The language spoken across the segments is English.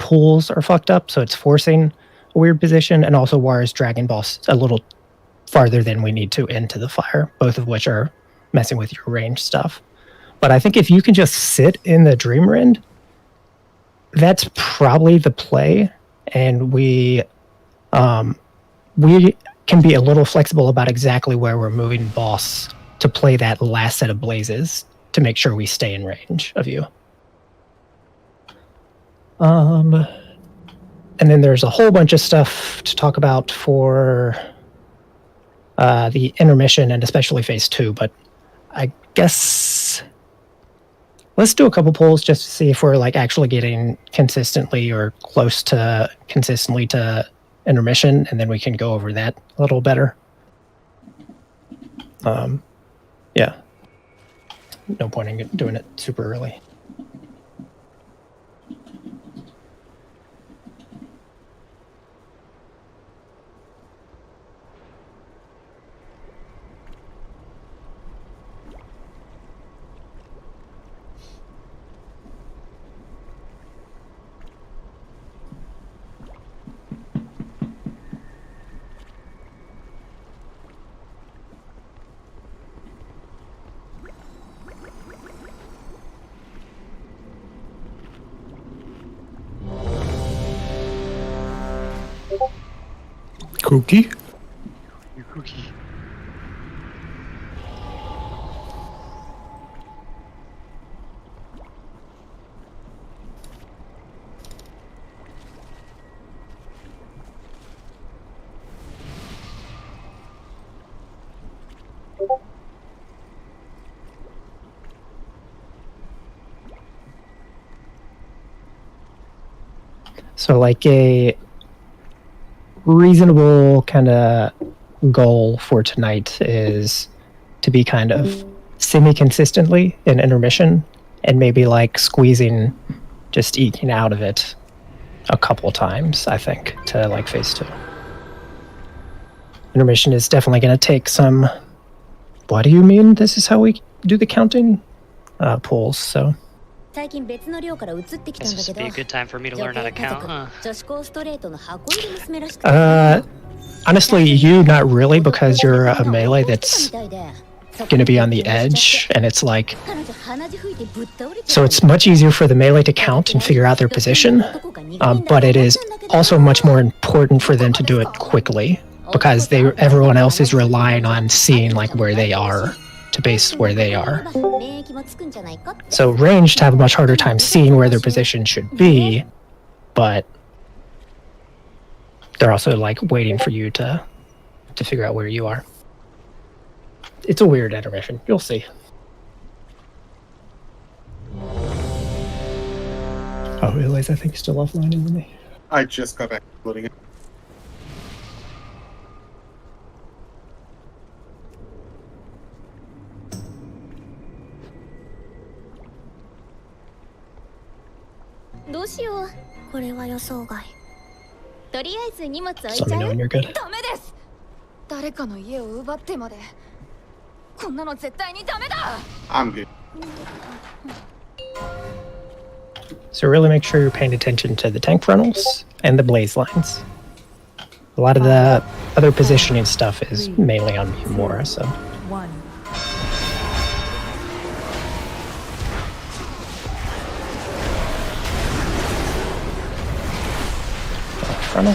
pools are fucked up, so it's forcing a weird position, and also Wara's Dragon Boss a little farther than we need to into the fire, both of which are messing with your range stuff. But I think if you can just sit in the Dream Rend, that's probably the play, and we can be a little flexible about exactly where we're moving boss to play that last set of blazes to make sure we stay in range of you. And then there's a whole bunch of stuff to talk about for the intermission and especially phase 2, but I guess let's do a couple polls just to see if we're like actually getting consistently or close to consistently to intermission, and then we can go over that a little better. Yeah. No point in doing it super early. Cookie? Cookie. So like a reasonable kind of goal for tonight is to be kind of semi-consistently in intermission and maybe like squeezing, just eking out of it a couple times, I think, to like phase 2. Intermission is definitely going to take some, what do you mean this is how we do the counting? Pulls, so. Guess this would be a good time for me to learn how to count, huh? Honestly, you not really, because you're a melee that's going to be on the edge, and it's like, so it's much easier for the melee to count and figure out their position, but it is also much more important for them to do it quickly, because everyone else is relying on seeing like where they are to base where they are. So ranged have a much harder time seeing where their position should be, but they're also like waiting for you to figure out where you are. It's a weird intermission. You'll see. Oh, realize I think you're still offline, isn't he? I just got back loading it. Just let me know when you're good. I'm good. So really make sure you're paying attention to the tank frontals and the blaze lines. A lot of the other positioning stuff is mainly on Mimura, so. Frontal.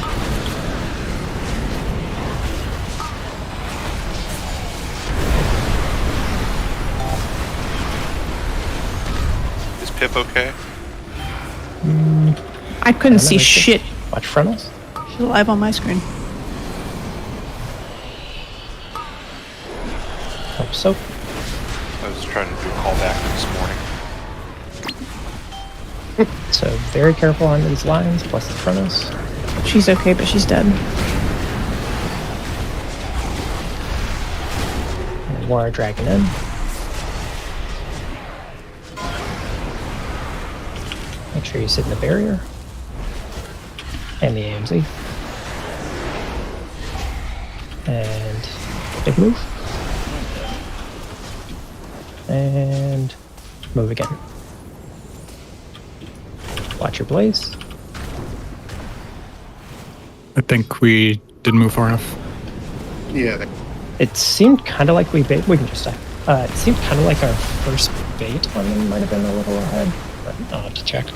Is Pip okay? I couldn't see shit. Watch frontals. She's live on my screen. Hope so. I was trying to do a callback this morning. So very careful on these lines, plus the frontals. She's okay, but she's dead. And Wara dragging in. Make sure you sit in the barrier. And the AMZ. And big move. And move again. Watch your blaze. I think we didn't move far enough. Yeah. It seemed kind of like we can just die. It seemed kind of like our first bait on them might have been a little ahead, but I'll have to check.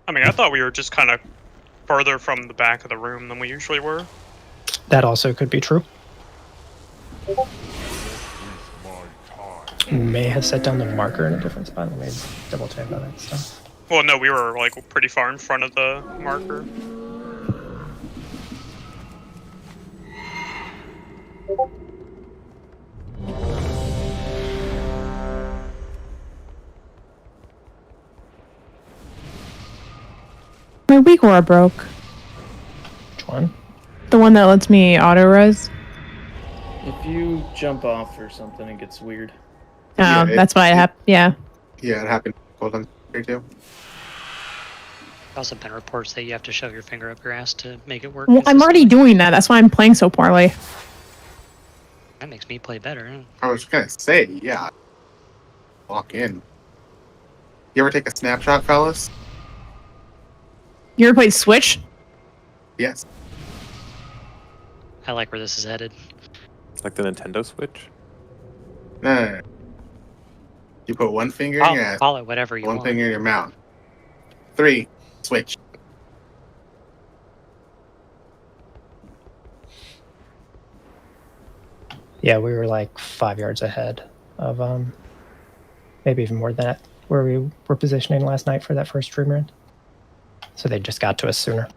I mean, I thought we were just kind of further from the back of the room than we usually were. That also could be true. May have set down the marker in a different spot. Let me double check on that stuff. Well, no, we were like pretty far in front of the marker. My weak aura broke. Which one? The one that lets me auto-res. If you jump off or something, it gets weird. Oh, Yeah, that's why it happened. Yeah. Yeah, it happened. Hold on. Here too. Also been reports that you have to shove your finger up your ass to make it work. Well, I'm already doing that. That's why I'm playing so poorly. That makes me play better. I was gonna say, yeah. Walk in. You ever take a snapshot, fellas? You ever played Switch? Yes. I like where this is headed. It's like the Nintendo Switch. No. You put one finger in your ass, Call it whatever you one want. finger in your mouth. 3. Switch. Yeah, we were like 5 yards ahead of maybe even more than that, where we were positioning last night for that first dream run. So they just got to us sooner.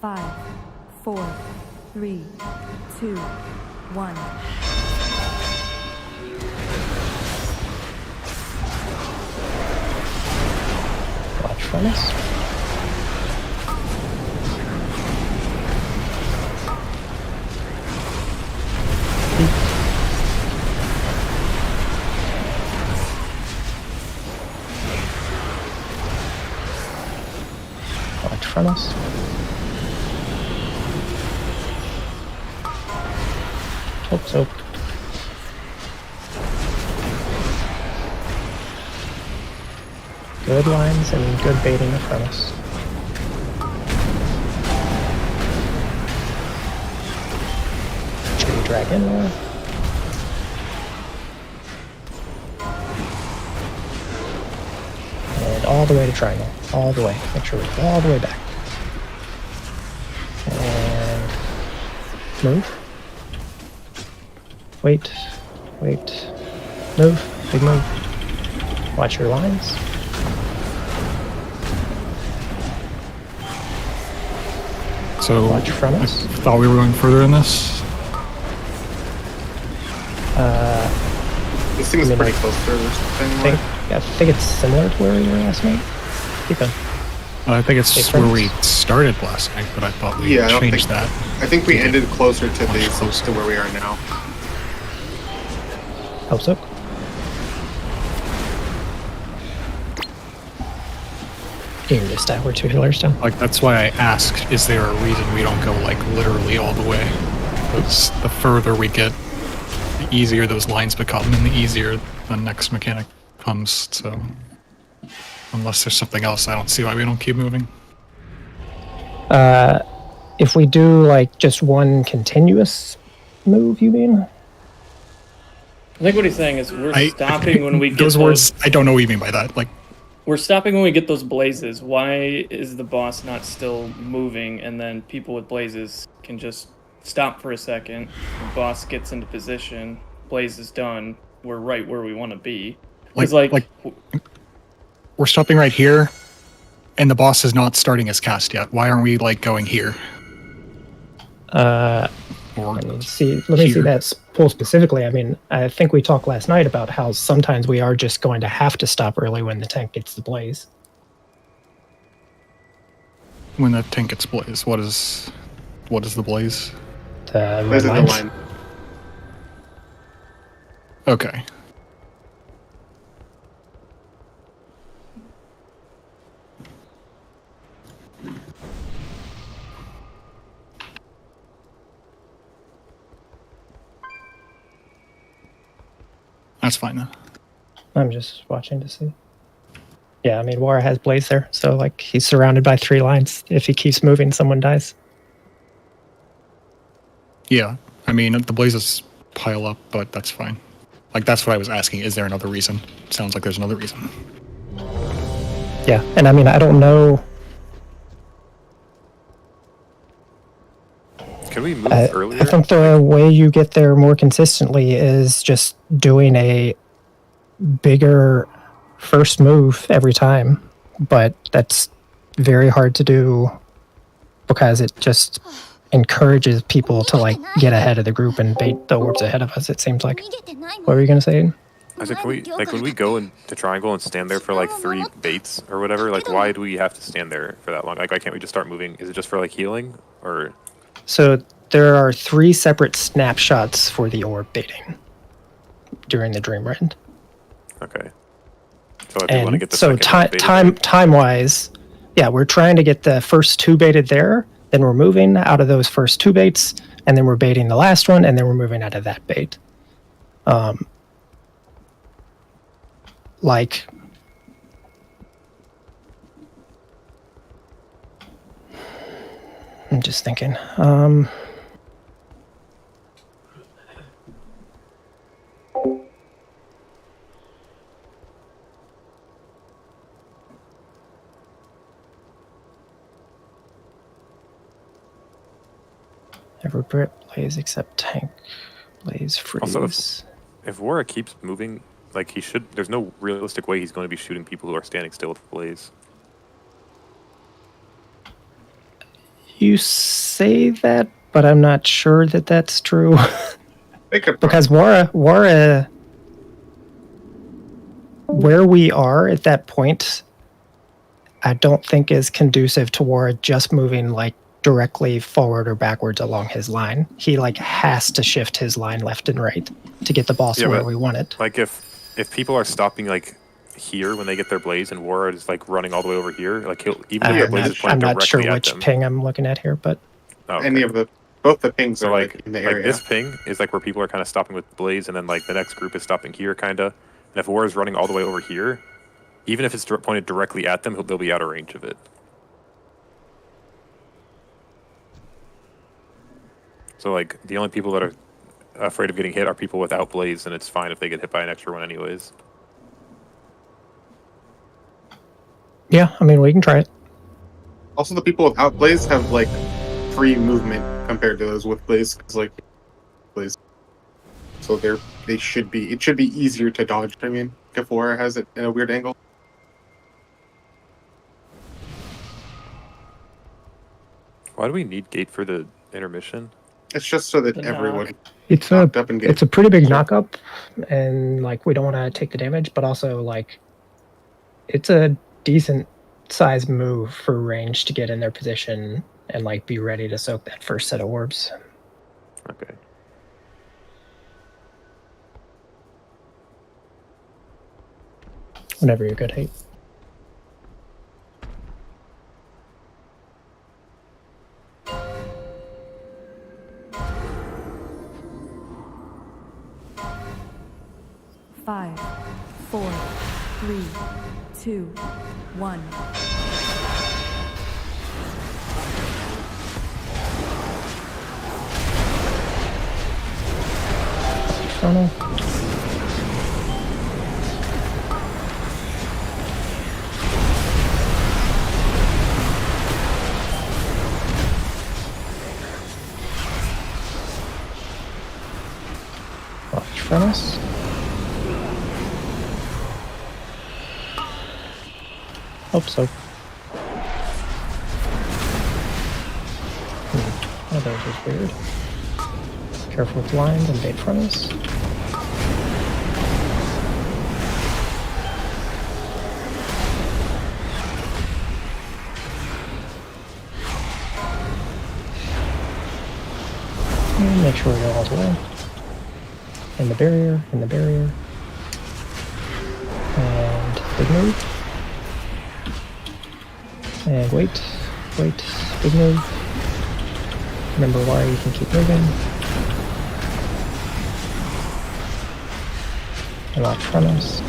Five, 4, 3, 2, 1. Watch furnace. Watch furnace. Hope so. Good lines and good baiting in front of us. Tree dragon. And all the way to triangle. All the way. Make sure we go all the way back. And move. Wait. Wait. Move. Big move. Watch your lines. So Watch from us. I thought we were going further in this. This seems I mean, pretty like, close to this thing. I think it's similar to where we were last night. Keep going. I think it's Difference. where we started last night, but I thought we Yeah, I don't changed think- that. I think we ended closer to Much this closer. to where we are now. Hope so. You can just we're 2 healers down. Like, that's why I asked, is there a reason we don't go, like, literally all the way? Because the further we get, the easier those lines become, and the easier the next mechanic comes, so... Unless there's something else, I don't see why we don't keep moving. If we do like just one continuous move, you mean? I think what he's saying is we're stopping when we get those words. I don't know what you mean by that. Like, we're stopping when we get those blazes. Why is the boss not still moving, and then people with blazes can just stop for a second? The boss gets into position. Blaze is done. We're right where we want to be. It's like we're stopping right here, and the boss is not starting his cast yet. Why aren't we like going here? Let me see that pull specifically. I mean, I think we talked last night about how sometimes we are just going to have to stop early when the tank gets the blaze. When that tank gets blaze, what is the blaze? The red This is the lines. line. Okay. That's fine then. I'm just watching to see. Yeah, I mean, Wara has Blaze there, so like he's surrounded by 3 lines. If he keeps moving, someone dies. Yeah, I mean the blazes pile up, but that's fine. Like that's what I was asking. Is there another reason? Sounds like there's another reason. Yeah, and I mean, I don't know. Can we move earlier? I think the way you get there more consistently is just doing a bigger first move every time, but that's very hard to do because it just encourages people to like get ahead of the group and bait the orbs ahead of us. It seems like. What were you gonna say? I said, can we, like, when we go into triangle and stand there for like 3 baits or whatever, like, why do we have to stand there for that long? Like, why can't we just start moving? Is it just for like healing, or? So there are 3 separate snapshots for the orb baiting during the dream rend. Okay. So if you want to get the so second baited time wise, yeah, we're trying to get the first 2 baited there. Then we're moving out of those first 2 baits, and then we're baiting the last one, and then we're moving out of that bait. Like, I'm just thinking. Every blaze except tank blaze freeze. Also, if Wara keeps moving, like he should, there's no realistic way he's going to be shooting people who are standing still with blaze. You say that, but I'm not sure that that's true. Because Wara, where we are at that point, I don't think is conducive to Wara just moving like directly forward or backwards along his line. He like has to shift his line left and right to get the boss where we want it. Like if people are stopping like here when they get their blaze and Wara is like running all the way over here, like he'll even if the blaze is pointing I'm not sure directly at which them. ping I'm looking at here, but Any of both the pings so are like in the area. this ping is like where people are kind of stopping with blaze, and then like the next group is stopping here, kind of. And if Wara is running all the way over here, even if it's pointed directly at them, they'll be out of range of it. So like the only people that are afraid of getting hit are people without blaze, and it's fine if they get hit by an extra one anyways. yeah, I mean we can try it. Also, the people without blaze have like free movement compared to those with blaze, because like blaze. So it should be easier to dodge. I mean, if Wara has it in a weird angle. Why do we need gate for the intermission? It's just so that The everyone It's knocked up and get. it's a pretty big knock up, and like we don't want to take the damage, but also like it's a decent size move for range to get in their position and like be ready to soak that first set of orbs. Okay. Whenever you're good, Hate. Five, 4, 3, 2, 1. Funnel. Furnace. Hope so. Oh, that was weird. Careful with lines and bait furnace. And make sure we're all the way. In the barrier, in the barrier. And big move. And wait, big move. Remember why you can keep moving. And lock from us.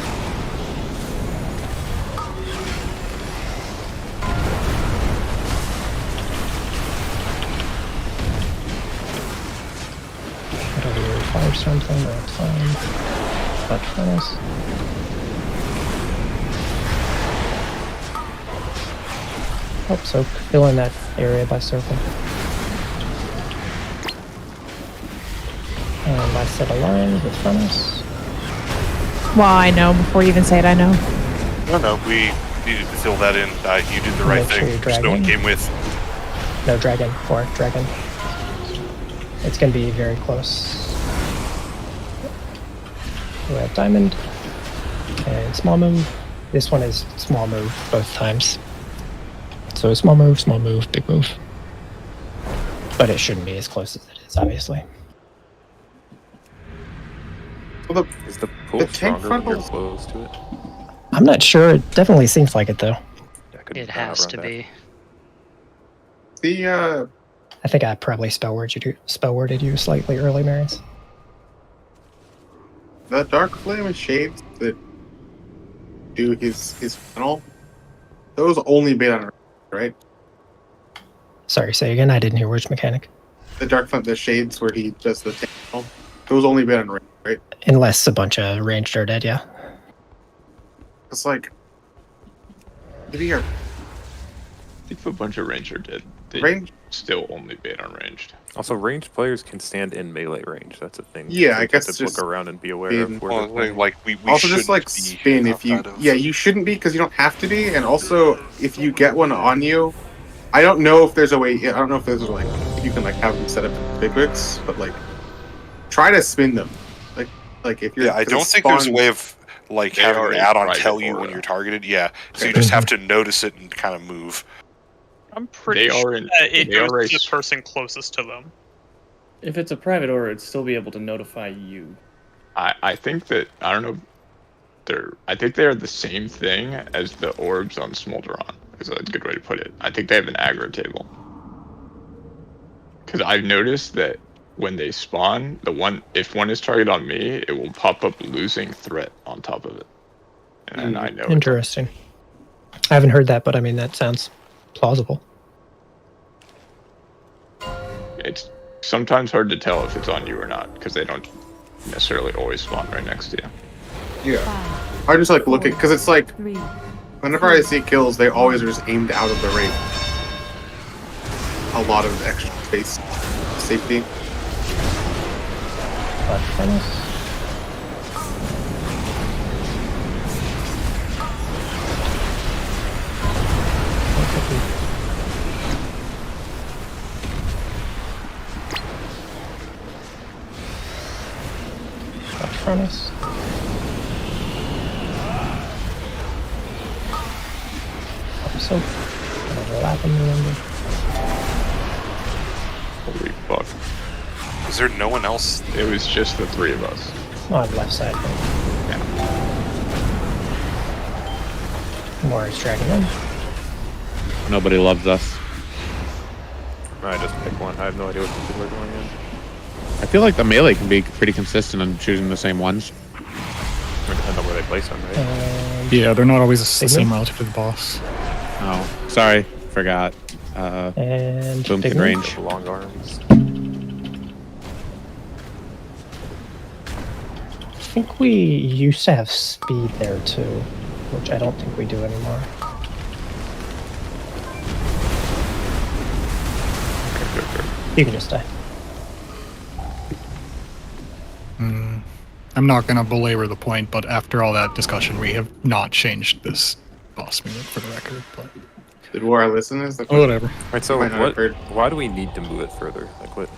Whatever your firestorm thing, that's fine. Lock from us. Oh, so fill in that area by circle. And I set a line with furnace. Well, I know. Before you even say it, I know. No, we needed to fill that in. You did the right Make sure thing. you There's drag no one in. came with. No, dragon. 4, dragon. It's going to be very close. We have diamond. And small move. This one is small move both times. So small move, big move. But it shouldn't be as close as it is, obviously. Well, Is the pull the tank stronger when you're frontals- close to it? I'm not sure. It definitely seems like it, though. Yeah, I could It not has outrun to that. be. I think I probably spell worded you slightly early, Marius. The dark flame and shades that do his funnel, those only bait on, right? Sorry, say again. I didn't hear which mechanic. The dark flame, the shades where he does the tank funnel, those only bait on, right? Unless a bunch of ranged are dead, yeah. It's like, maybe your I think if a bunch of range are dead, they range. still only bait on ranged. Also, ranged players can stand in melee range. That's a thing. Yeah, So I you guess have to just look around and be aware spin. of where they're Well, playing. like we Also, just shouldn't like be spin if you. outside of- Yeah, you shouldn't be because you don't have to be, and also if you get one on you, I don't know if there's a way. I don't know if there's like you can like have them set up in big wicks, but like try to spin them. Like if you're. Yeah, I 'cause don't it's think there's a spawn- way of like They having are an a add-on private tell you when aura. you're targeted. Yeah, so you just have to notice it and kind of move. I'm pretty They sure are in- that it they are goes to a- the person closest to them. If it's a private aura, it'd still be able to notify you. I think that I don't know. I think they're the same thing as the orbs on Smolderon. Is a good way to put it. I think they have an aggro table. Because I've noticed that when they spawn, if one is targeted on me, it will pop up losing threat on top of it, and then I know. it's- Interesting. I haven't heard that, but I mean, that sounds plausible. It's sometimes hard to tell if it's on you or not because they don't necessarily always spawn right next to you. Yeah, I just like look at because it's like 3, whenever I see kills, they always are just aimed out of the ring. A lot of extra space safety. Black furnace. Black furnace. Soap. Overlap them, remember. Holy fuck! Is there no one else? It was just the three of us. On the left side. Yeah. More is dragging in. Nobody loves us. I just pick one. I have no idea what people are going in. I feel like the melee can be pretty consistent on choosing the same ones. It depends on where they place them, right? And Yeah, they're not always the Signal? same relative to the boss. Oh, sorry, forgot. and Boom big can move. range. The long arms. I think we used to have speed there too, which I don't think we do anymore. You can just die. I'm not going to belabor the point, but after all that discussion, we have not changed this boss move for the record. But Did War listen? Is the whatever. Right, so Might not have heard. why do we need to move it further? Like what?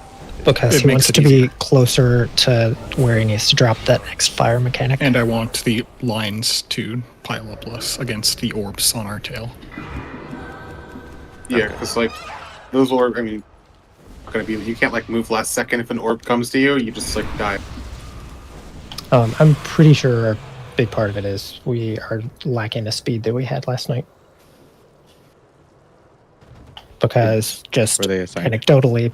Because It he makes wants it to easier. be closer to where he needs to drop that next fire mechanic. And I want the lines to pile up less against the orbs on our tail. Yeah, because like those orb. I mean, gonna be. You can't like move last second if an orb comes to you. You just like die. I'm pretty sure a big part of it is we are lacking the speed that we had last night. Because just Were they assigned? anecdotally,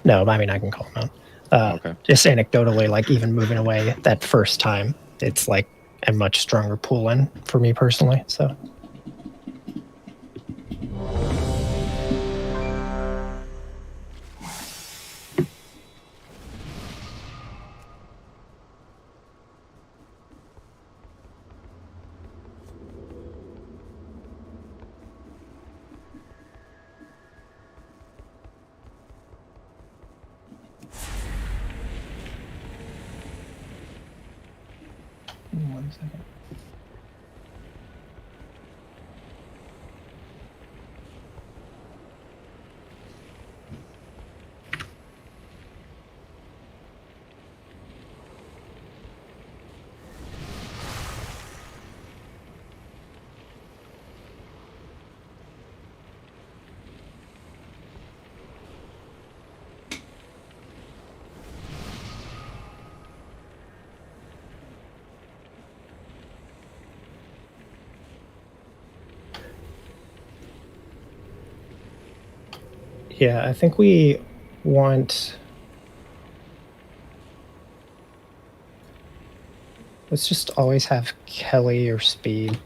no, I mean, I can call them out. Okay. Just anecdotally, like even moving away that first time, it's like a much stronger pull in for me personally. So. One second. Yeah, I think we want. Let's just always have Kelly or Speed,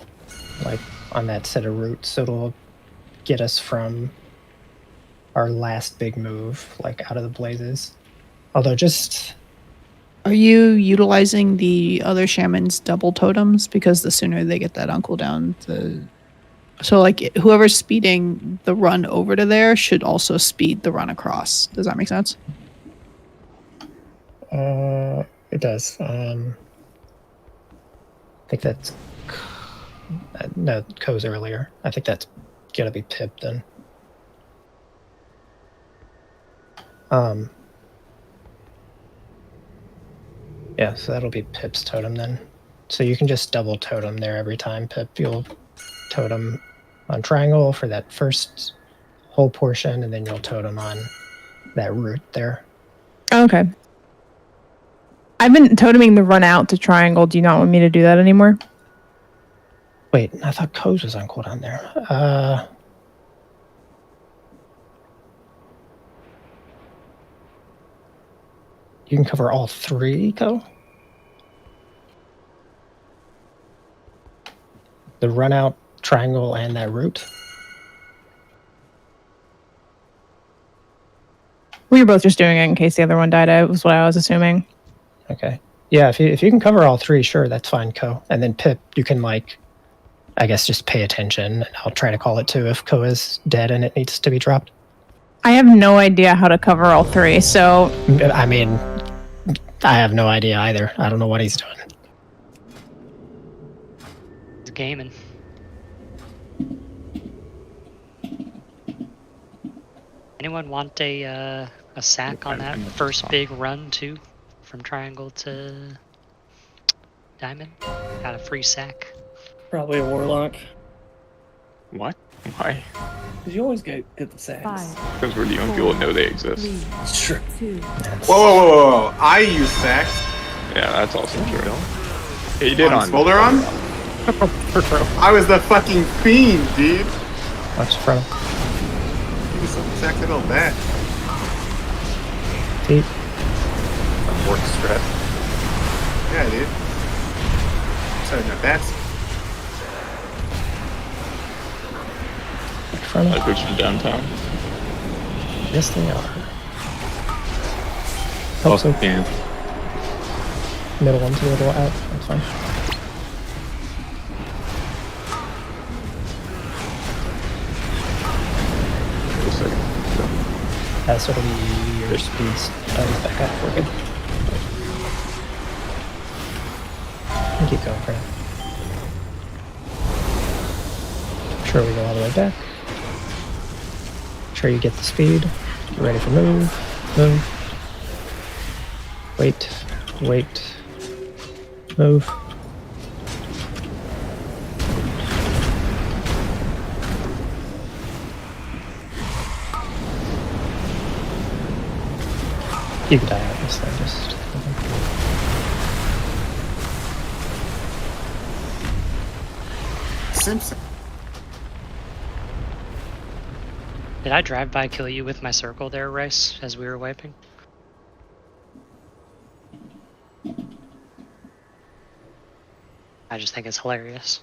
like on that set of routes, so it'll get us from our last big move, like out of the blazes. Although just. Are you utilizing the other shaman's double totems? Because the sooner they get that on cooldown, so like whoever's speeding the run over to there should also speed the run across. Does that make sense? It does. I think that's no Ko's earlier. I think that's gonna be Pip then. Yeah, so that'll be Pip's totem then. So you can just double totem there every time, Pip. You'll totem on triangle for that first whole portion, and then you'll totem on that route there. Okay. I've been toteming the run out to triangle. Do you not want me to do that anymore? Wait, I thought Ko's was on cooldown there. You can cover all three, Ko? The run out, triangle, and that route? We were both just doing it in case the other one died out, was what I was assuming. Okay. Yeah, if you can cover all three, sure, that's fine, Ko. And then Pip, you can, like, I guess just pay attention. And I'll try to call it too if Ko is dead and it needs to be dropped. I have no idea how to cover all three, so... I mean, I have no idea either. I don't know what he's doing. He's gaming. Anyone want a sack on that first big run too, from triangle to diamond? Got a free sack. Probably a warlock. What? Why? Because you always get the sacks. Because we're the only people that know they exist. It's true. Whoa! I use sacks. Yeah, that's also true. Yeah, you did on Smolder on? I was the fucking fiend, dude. Watch the front. Give me some sacks that don't bat. Deep. Work strat. Yeah, dude. Starting at bats. Front. Like which from downtown. Yes, they are. Also can. Middle one's a little out. That's fine. That's sort of your speeds. Back up. We're good. And keep going for now. Sure, we go all the way back. Sure, you get the speed. Get ready for move. Move. Wait. Wait. Move. You can die out this thing, just. Simpson. Did I drive by kill you with my circle there, Rice, as we were wiping? I just think it's hilarious.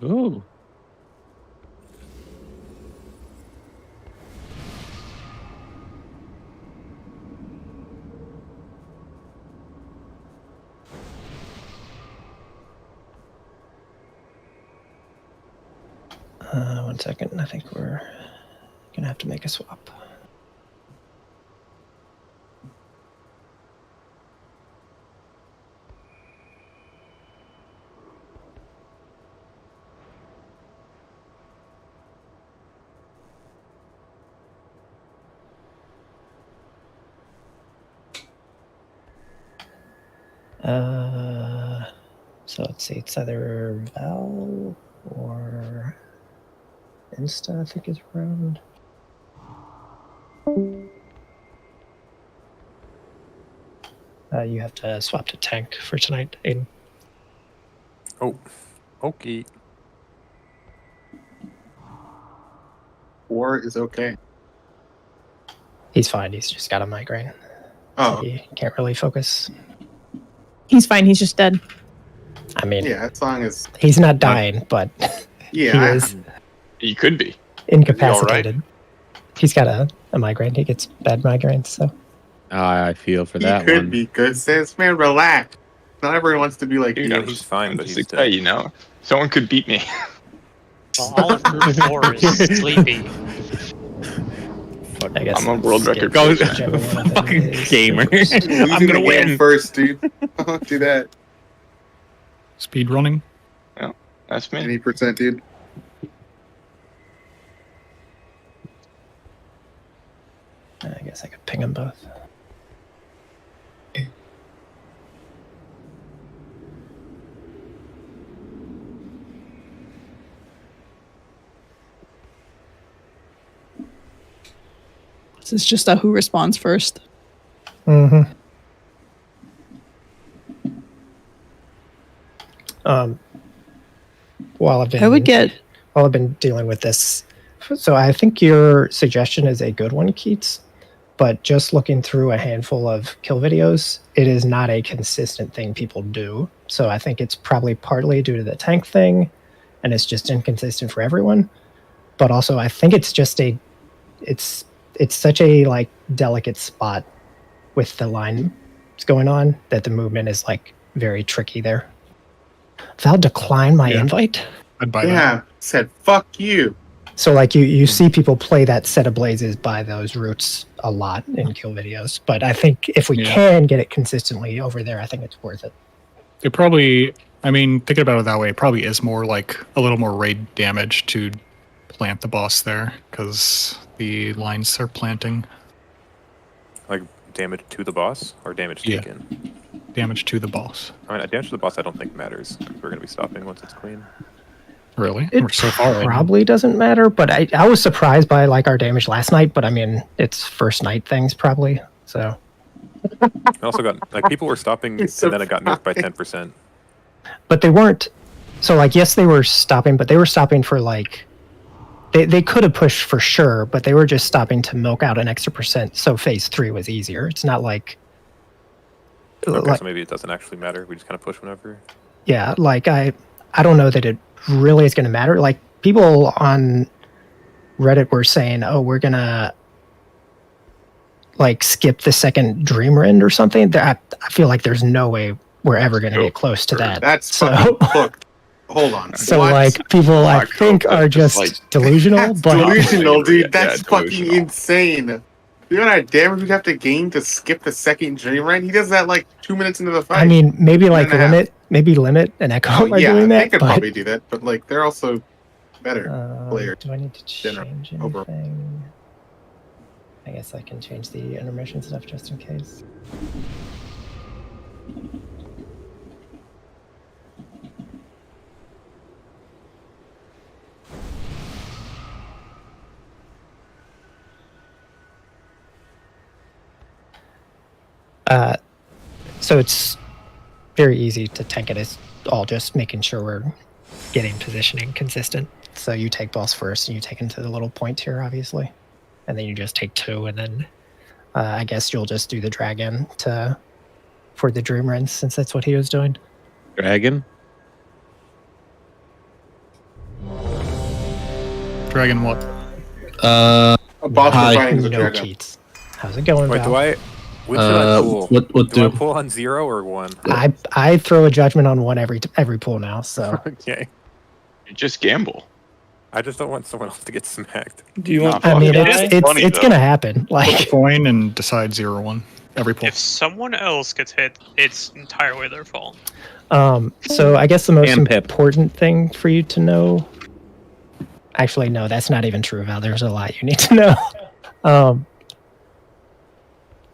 Ooh. One second. I think we're gonna have to make a swap. So let's see, it's either Val or Insta, I think is around. You have to swap to tank for tonight, Aiden. Oh, okay. 4 is okay. He's fine, he's just got a migraine. Oh. So he can't really focus. He's fine. He's just dead. I mean, Yeah, as long as he's not dying, but yeah, he is He could be. incapacitated. He's got a migraine. He gets bad migraines, so. I feel for he that could one. be good sense, man. Relax. Not everyone wants to be like Dude, you. I'm He's fine, but just he's excited, dead. you know? Someone could beat me. Well, all of Group 4 is sleepy. I guess I'm a let's world skip record Go, whichever one of them fucking is gamer. first. I'm Losing gonna the game win. first, dude. Don't do that. Speed running. That's me. 80%, dude. I guess I could ping them both. This is just a who responds first. Mm-hmm. While I've been dealing with this, so I think your suggestion is a good one, Keats. But just looking through a handful of kill videos, it is not a consistent thing people do. So I think it's probably partly due to the tank thing, and it's just inconsistent for everyone. But also, I think it's just it's such a like delicate spot with the line going on that the movement is like very tricky there. Val declined my invite. I'd buy Yeah, said fuck you. So like you see people play that set of blazes by those routes a lot in kill videos, but I think if we can get it consistently over there, I think it's worth it. It probably, I mean, thinking about it that way, it probably is more like a little more raid damage to plant the boss there because the lines are planting. Like damage to the boss or damage taken? Damage to the boss. I mean, damage to the boss I don't think matters because we're going to be stopping once it's clean. Really? It We're so far in. probably doesn't matter, but I was surprised by like our damage last night, but I mean, it's first night things probably, so. I also got, like, people were stopping and then it got nerfed by 10%. But they weren't, so like, yes, they were stopping, but they were stopping for like, they could have pushed for sure, but they were just stopping to milk out an extra percent, so phase 3 was easier. It's not like... Okay, so maybe it doesn't actually matter, we just kind of push whenever. Yeah, like, I don't know that it really is going to matter. Like, people on Reddit were saying, "Oh, we're gonna like skip the second Dream Rend or something." I feel like there's no way we're ever gonna get close to that. That's so. fucking cooked. Hold on. So What? like people I Not think cool, are just, just like, delusional, That's but delusional, Yeah, dude. That's fucking delusional. insane. You know what damage we'd have to gain to skip the second Dream Rend? He does that like 2 minutes into the fight. I mean maybe like and a half. limit and Echo by yeah, doing they that. could But probably do that, but like they're also better players. do I need to Dinner change over. anything? I guess I can change the intermission stuff just in case. So it's very easy to tank it. It's all just making sure we're getting positioning consistent. So you take boss first and you take into the little point here, obviously. And then you just take 2 and then I guess you'll just do the dragon for the Dream Rend since that's what he was doing. Dragon? Dragon what? A boss Hi. we're fighting is a No dragon. cheats. How's it going, Wait, Val? When should I pull? What do I do? pull on 0 or 1? I throw a judgment on 1 every pull now, so Okay. You just gamble. I just don't want someone else to get smacked. Do you want? I mean It is funny, it's though. gonna happen. Flip a Like coin and decide 0-1 every pull. If someone else gets hit, it's entirely their fault. so I guess the most And Pip. important thing for you to know. Actually, no, that's not even true, Val. There's a lot you need to know.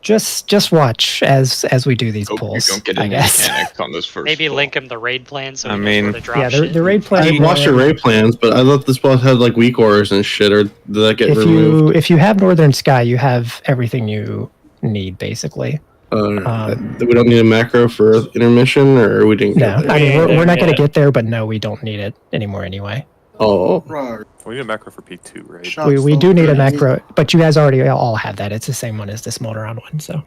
Just watch as we do these Hope pulls. you don't get I any guess. mechanics on this first. Maybe pull. link him the raid plan so I he knows mean, where to drop Yeah, shit. the raid plan. I watched your raid plans, but I thought this boss had like weak orders and shit, or did that get removed? If you have Northern Sky, you have everything you need basically. We don't need a macro for intermission, or we didn't. No, get there? I mean we're not going Yeah. to get there, but no, we don't need it anymore anyway. Oh, Right. We need a macro for P2, right? Shut We so do need a good. macro, but you guys already all have that. It's the same one as the Smolderon one. So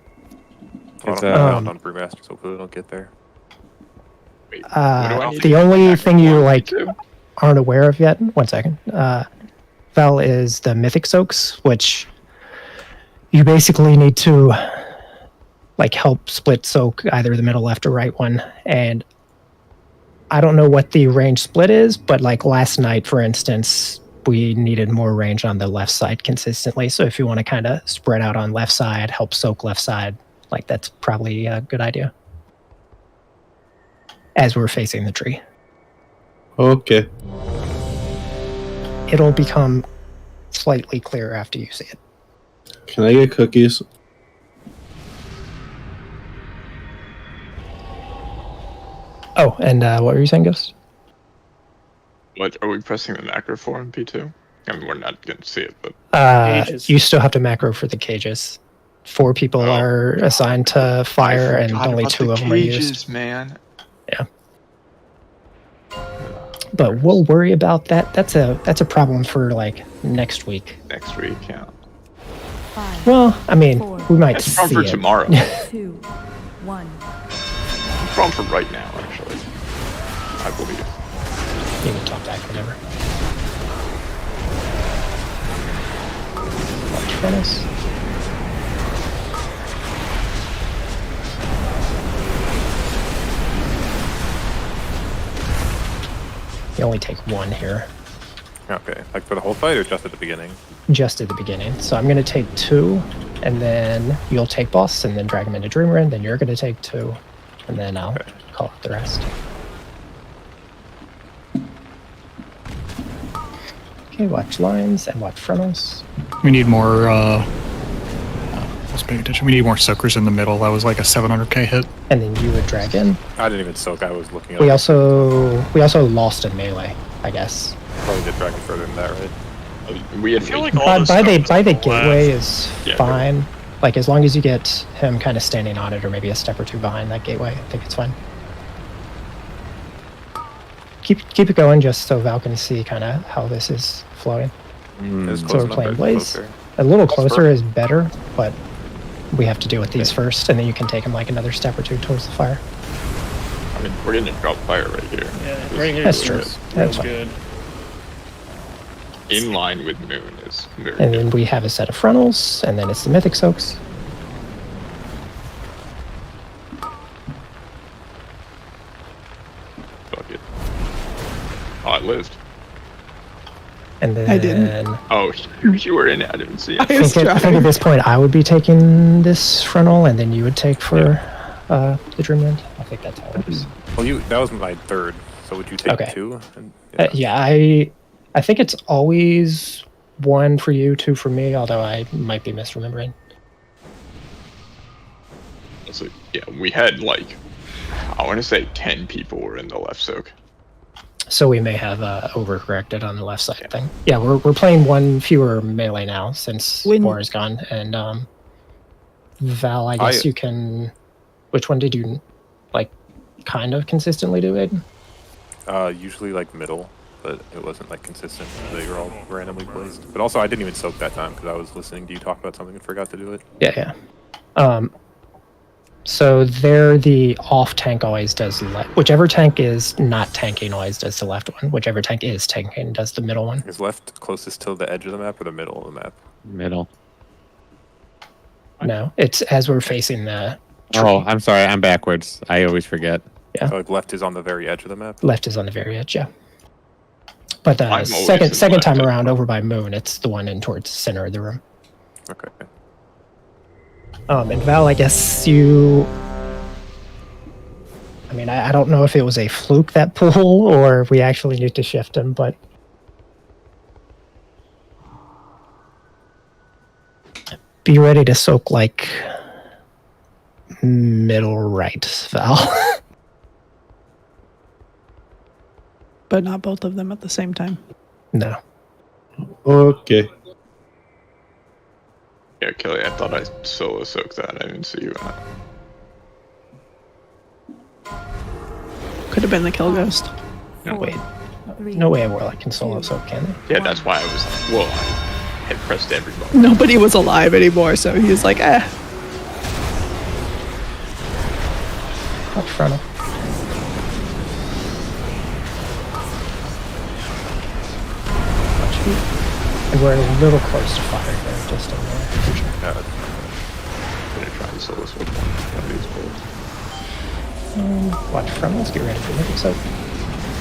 I It's, don't um, know on Brewmasters, hopefully we don't get there. Wait, what do I need the to only back thing you for like P2? aren't aware of yet. 1 second. Val is the mythic soaks, which you basically need to like help split soak either the middle, left, or right one. And I don't know what the range split is, but like last night, for instance, we needed more range on the left side consistently. So if you want to kind of spread out on left side, help soak left side, like that's probably a good idea. As we're facing the tree. okay. It'll become slightly clearer after you see it. Can I get cookies? Oh, and what were you saying, Ghost? What are we pressing the macro for in P2? I mean, we're not going to see it, but Cages. You still have to macro for the cages. 4 people are assigned to fire, and forgot only about 2 the of them are used. cages, man. But we'll worry about that. That's a problem for like next week. Next week, yeah. 5, Well, I mean, Four. we might That's see from for it. tomorrow. 2, 1. It's from for right now, actually. I believe. You can talk back whenever. Watch furnace. You only take 1 here, Okay, like for the whole fight or just at the beginning? just at the beginning. So I'm going to take 2, and then you'll take boss, and then drag him into Dream Rend. Then you're going to take 2, and then I'll Okay. call it the rest. Okay, watch lines and watch frontals. We need more, let's pay attention. We need more soakers in the middle. That was like a 700k hit. And then you would drag in. I didn't even soak, I was looking at We it. also lost in melee, I guess. Probably did dragon further than that, right? We had I feel like fake- all this By the stuff is gateway left. is Yeah, fine. Like as long as you get him kind of standing on it, or maybe a step or 2 behind that gateway, I think it's fine. Keep it going, just so Val can see kind of how this is flowing. It's So close we're enough, playing or Blaze. closer? A little closer is better, but we have to deal with these first, and then you can take him like another step or 2 towards the fire. I mean, we're going to drop fire right here. Yeah, right here. That's is true. real That's fine. good. in line with Moon is very And good. then we have a set of frontals, and then it's the mythic soaks. Fuck it. Oh, I lived. And then I didn't. Oh, you were in it. I didn't see I it. was I think at trying. this point I would be taking this frontal, and then you would take for the Dreamland. I think that's how it works. Well, that was my third. So would you take Okay. 2? And, Yeah, I think it's always 1 for you, 2 for me, although I might be misremembering. So, yeah, we had like, I want to say 10 people were in the left soak. So we may have overcorrected on the left side thing. Yeah, we're playing 1 fewer melee now since War is gone, and Val, I guess you can. Which one did you like? Kind of consistently do it. Usually like middle, but it wasn't like consistent. They were all randomly placed. But also, I didn't even soak that time because I was listening to you talk about something and forgot to do it. Yeah. So there, the off tank always does left. Whichever tank is not tanking always does the left one. Whichever tank is tanking does the middle one. Is left closest to the edge of the map or the middle of the map? Middle. No, it's as we're facing the. Oh, I'm sorry. I'm backwards. I always forget. Yeah. So like left is on the very edge of the map. Left is on the very edge. Yeah. But I'm always second in time left. around over by Moon, it's the one in towards the center of the room. Okay. And Val, I guess you. I mean, I don't know if it was a fluke, that pull, or if we actually need to shift him, but. Be ready to soak like middle right, Val. But not both of them at the same time. No. Okay. Yeah, Kelly, I thought I solo soaked that. I didn't see you in it. Could have been the kill ghost. No, wait. No way a warlock can solo soak, can they? Yeah, that's why I was. Well, I had pressed every button. Nobody was alive anymore, so he was like, eh. Up frontal. And we're a little close to fire there, just in there. I'm gonna try and solo soak one of these bullets. Watch frontals, get ready for mythic soak.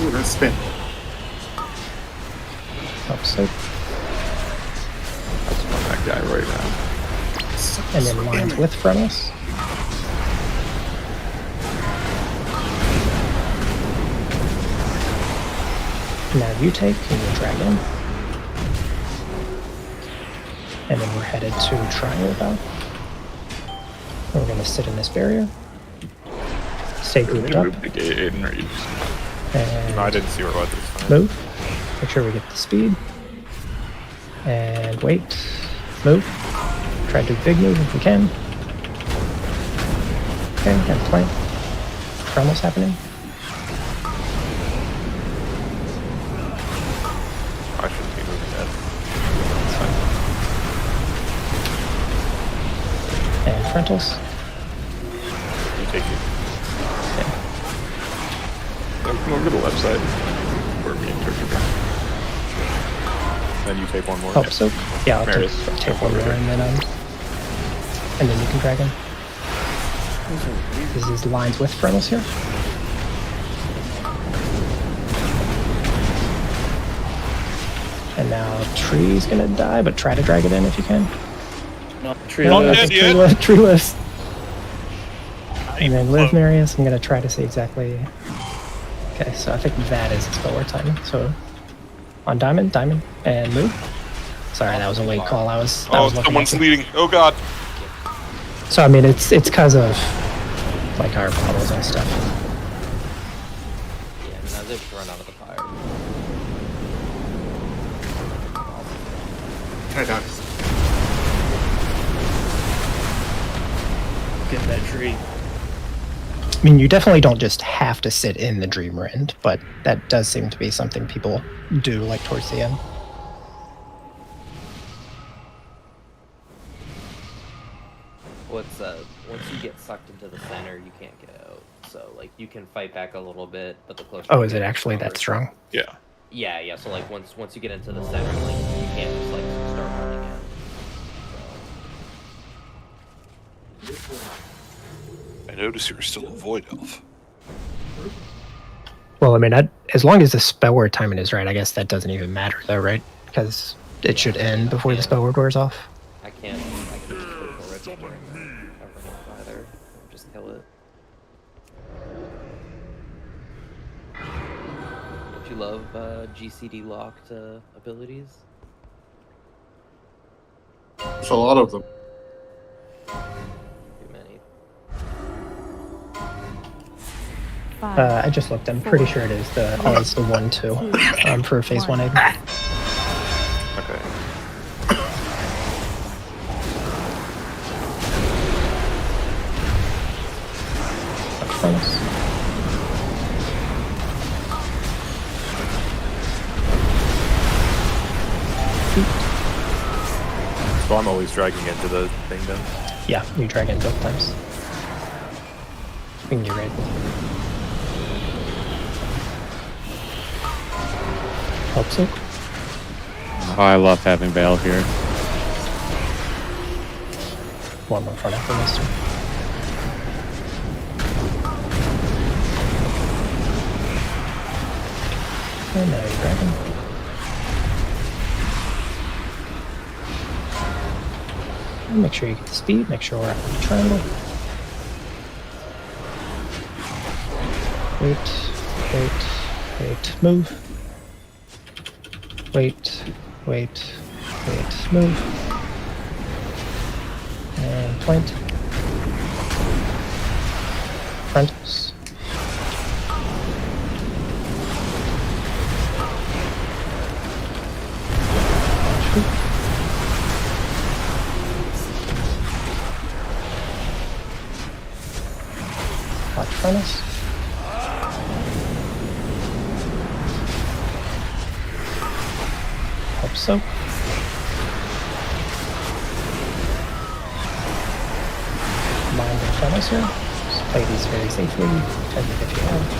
Ooh, that's spin. Help soak. That's on that guy right now. And then lines with frontals. Now you take and you drag in. And then we're headed to triangle about. We're going to sit in this barrier. Stay grouped up. Move the gate in, or you And No, I didn't see where it was this time. move. Make sure we get the speed. And wait. Move. Try to do a big move if we can. Okay, and plank. Frontals happening. I shouldn't be moving that. That's fine. And frontals. You take it. come over to the left side. Where me and Turkey go. Then you take one more. Oh, so yeah, I'll Marius, take one more, and then you can drag in. This is lines with frontals here. And now tree's gonna die, but try to drag it in if you can. No, tree No, lives. that's tree lives. And then live Marius, I'm gonna try to see exactly. Okay, so I think that is slower timing. So on diamond, and move. Sorry, that was a late call. I was looking someone's at it. leading. Oh god. So I mean, it's because of like our models and stuff. Yeah, and now they've run out of the fire. Try down. Get that tree. I mean, you definitely don't just have to sit in the Dream Rend, but that does seem to be something people do like towards the end. Once you get sucked into the center, you can't get out. So like you can fight back a little bit, but the closer. Oh, you is get, it the actually stronger. that strong? Yeah. Yeah. So like once you get into the center, like you can't just like start running in. I notice you're still a void elf. Well, I mean, as long as the spell word timing is right, I guess that doesn't even matter, though, right? Because it should end before the spell word wears off. I can't just go for it during covering off either. Just kill it. Don't you love GCD locked abilities? There's a lot of them. Too many. I just looked. I'm pretty sure it is the 1/2 for phase 1 aid. Okay. So I'm always dragging into the thing then? Yeah, you drag in both times. We can get ready. Help soak. Oh, I love having Bale here. One more front after this. And now you're dragging. And make sure you get the speed, make sure we're out of the triangle. Wait, move. Wait, move. And plant. Frontals. Watch frontals. Hope so. Mind the channels here. Just play these very safely. 10 to 50 health.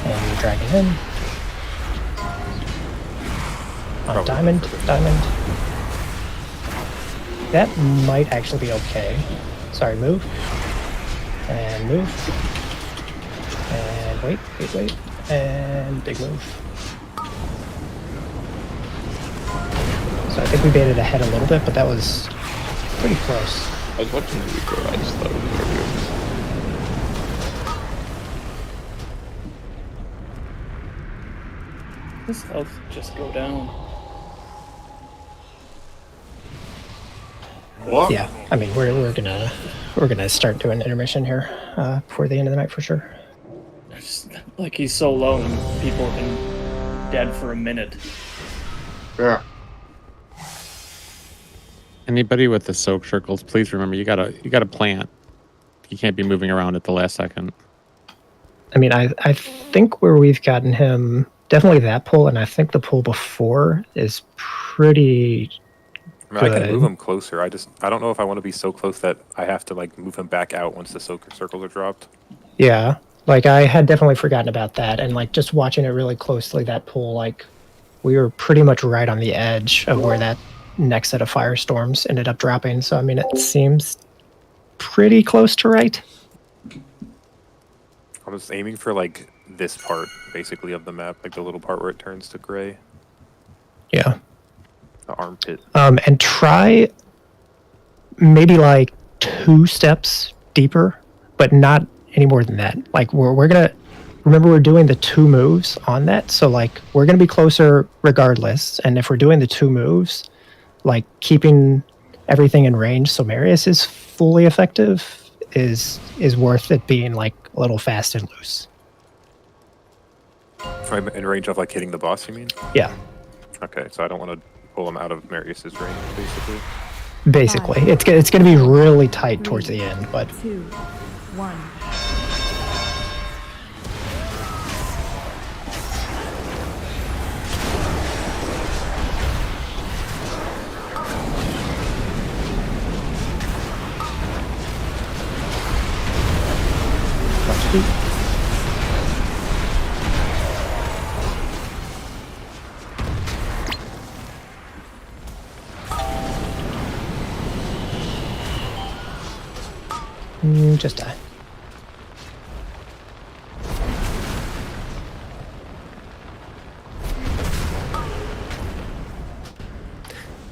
And you're dragging in. On diamond. That might actually be okay. Sorry, move. And move. And wait. And big move. So I think we baited ahead a little bit, but that was pretty close. I was watching the record, I just thought it was very good. His health just go down. What? Yeah, I mean we're gonna start doing intermission here before the end of the night for sure. Just, like he's so low and people have been dead for a minute. Yeah. Anybody with the soak circles, please remember you gotta plant. You can't be moving around at the last second. I mean, I think where we've gotten him, definitely that pull, and I think the pull before is pretty I mean, I can move him closer. I don't know if I want to be so close that I have to like move him back out once the circles are dropped. Yeah, like I had definitely forgotten about that, and like just watching it really closely, that pull, like we were pretty much right on the edge of where that next set of firestorms ended up dropping. So I mean, it seems pretty close to right. I was aiming for like this part, basically, of the map, like the little part where it turns to gray. Yeah. The armpit. And try maybe like 2 steps deeper, but not any more than that. Like we're gonna remember we're doing the 2 moves on that, so like we're gonna be closer regardless. And if we're doing the 2 moves, like keeping everything in range so Marius is fully effective is worth it being like a little fast and loose. In range of like hitting the boss, you mean? Yeah. Okay, so I don't want to pull him out of Marius's range, basically. Basically, it's going to be really tight towards the end, but 2, 1. feet. Just die.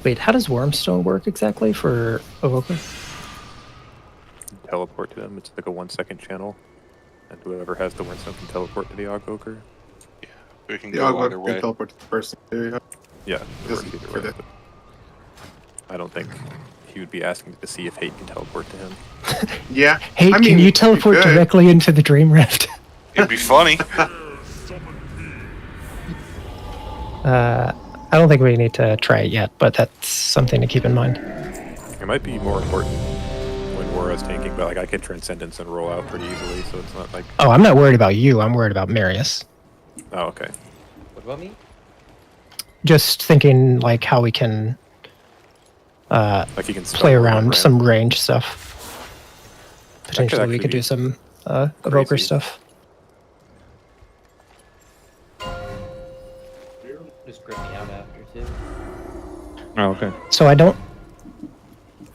Wait, how does Wormstone work exactly for Evoker? Teleport to them. It's like a 1 second channel, and whoever has the Wormstone can teleport to the Ogvoker. We can The go either Ogvoker way. can teleport to the person. Yeah, it Just works either for way, the- but I don't think he would be asking to see if Hate can teleport to him. Yeah. Hey, I mean, can you you teleport could. directly into the Dream Rift? It'd be funny. I don't think we need to try it yet, but that's something to keep in mind. It might be more important when Wara's tanking, but like I can Transcendence and roll out pretty easily, so it's not like. Oh, I'm not worried about you. I'm worried about Marius. Oh, okay. What about me? Just thinking like how we can Like he can spell play word on around ramp. some range stuff. Potentially, we actually could do be some Evoker crazy. stuff. Just grip me out after too. Oh, okay. So I don't.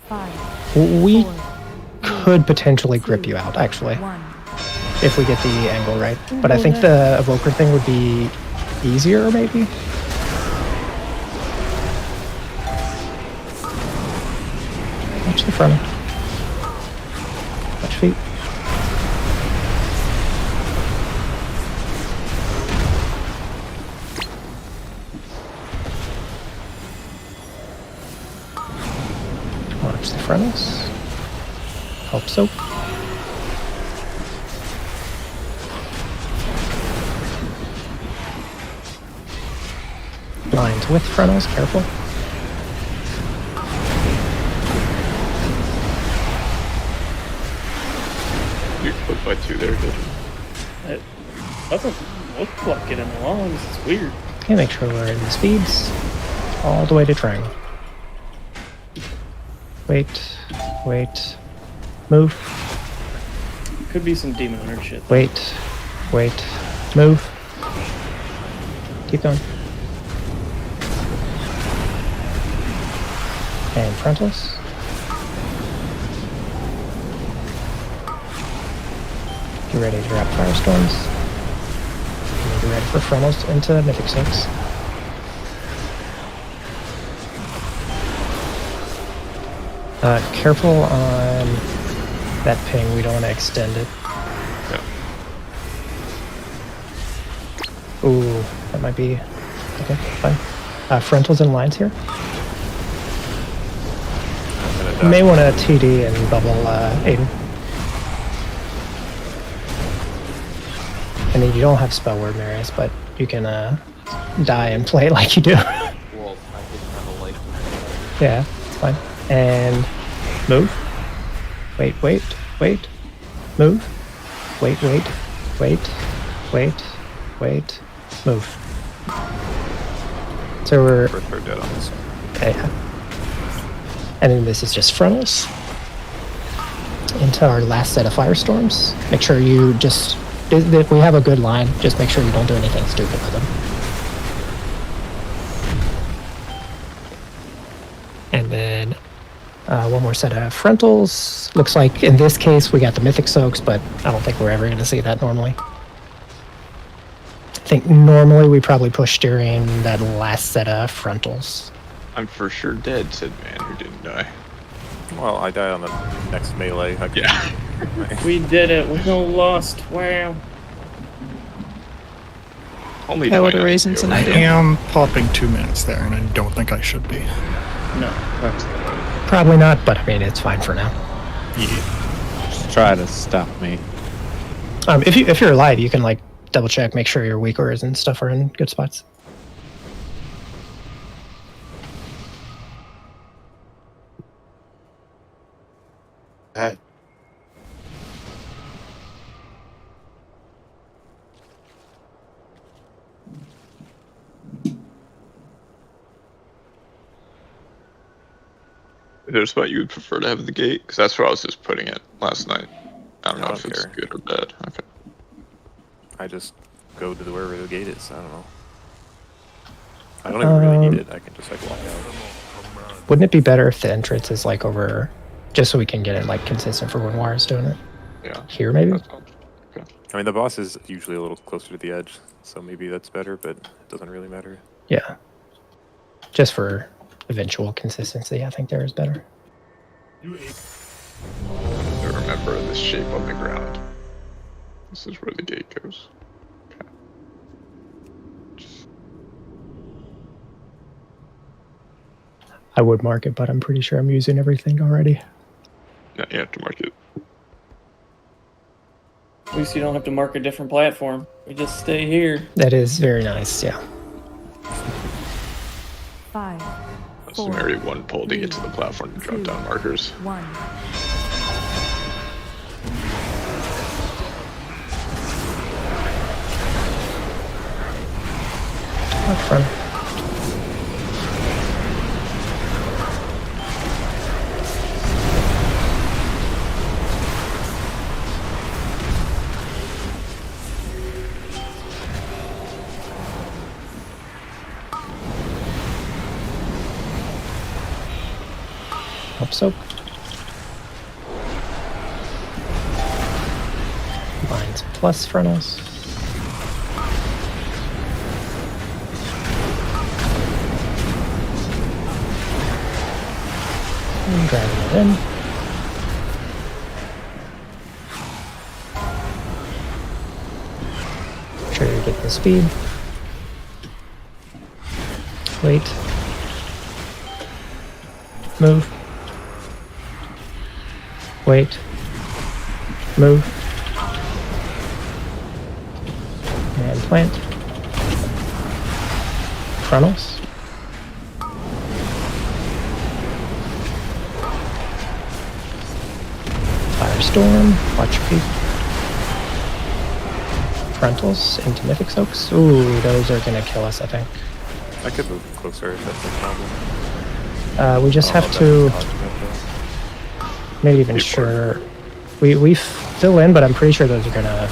5, We 4, could potentially grip you out, actually, 1. if we get the angle right. But I think the Evoker thing would be easier, maybe. Watch the front. Watch feet. Watch the frontals. Help soap. Lines with frontals, careful. You put by 2 there, did you? It doesn't look like it in the logs. It's weird. Okay, make sure we're in the speeds. All the way to triangle. Wait, wait. Move, Could be some Demon Hunter shit. wait, wait. Move. Keep going. And frontals. Get ready to drop Firestorms. And get ready for frontals into Mythic 6. Careful on that ping, we don't want to extend it. Yeah. Ooh, that might be... Okay, fine. Frontals and lines here. You may want to TD and bubble Aiden. I mean, you don't have spell word, Marius, but you can die and play like you do. Well, I didn't have a life. Yeah, it's fine. And move. Wait, wait, wait. Move. Wait, wait, wait, wait, wait. Move. So we're dead on this. okay. And then this is just frontals into our last set of firestorms. Make sure you just, if we have a good line, just make sure you don't do anything stupid with them. And then one more set of frontals. Looks like in this case we got the Mythic Soaks, but I don't think we're ever going to see that normally. I think normally we probably push during that last set of frontals. I'm for sure dead, said man who didn't die. Well, I died on the next melee. Yeah. We did it. We no lost. Wow. Only I would 29 have raised kills. tonight. I am popping 2 minutes there, and I don't think I should be. No. Probably not, but I mean, it's fine for now. Yeah. Just try to stop me. If you're alive, you can like double check, make sure your weakers and stuff are in good spots. That. Is there a spot you would prefer to have the gate? Because that's where I was just putting it last night. I don't know I if don't it's care. good or bad. Okay. I just go to wherever the gate is. I don't know. I don't even really need it. I can just like walk out. Wouldn't it be better if the entrance is like over, just so we can get it like consistent for when Wara's doing it? Yeah. Here, maybe? I mean, the boss is usually a little closer to the edge, so maybe that's better, but it doesn't really matter. Yeah. Just for eventual consistency, I think there is better. Remember this shape on the ground. This is where the gate goes. Okay. I would mark it, but I'm pretty sure I'm using everything already. No, you have to mark it. At least you don't have to mark a different platform. We just stay here. That is very nice, yeah. 5, So Mary one pull to get to the platform to drop down markers. 1. Up front. Up soap. Lines plus frontals. And driving it in. Sure you get the speed. Wait. Move. Wait. Move. And plant. Frontals. Firestorm. Watch your feet. Frontals into mythic soaks. Ooh, those are gonna kill us, I think. I could move closer if that's a problem. We just have to. Maybe even sure. We fill in, but I'm pretty sure those are gonna.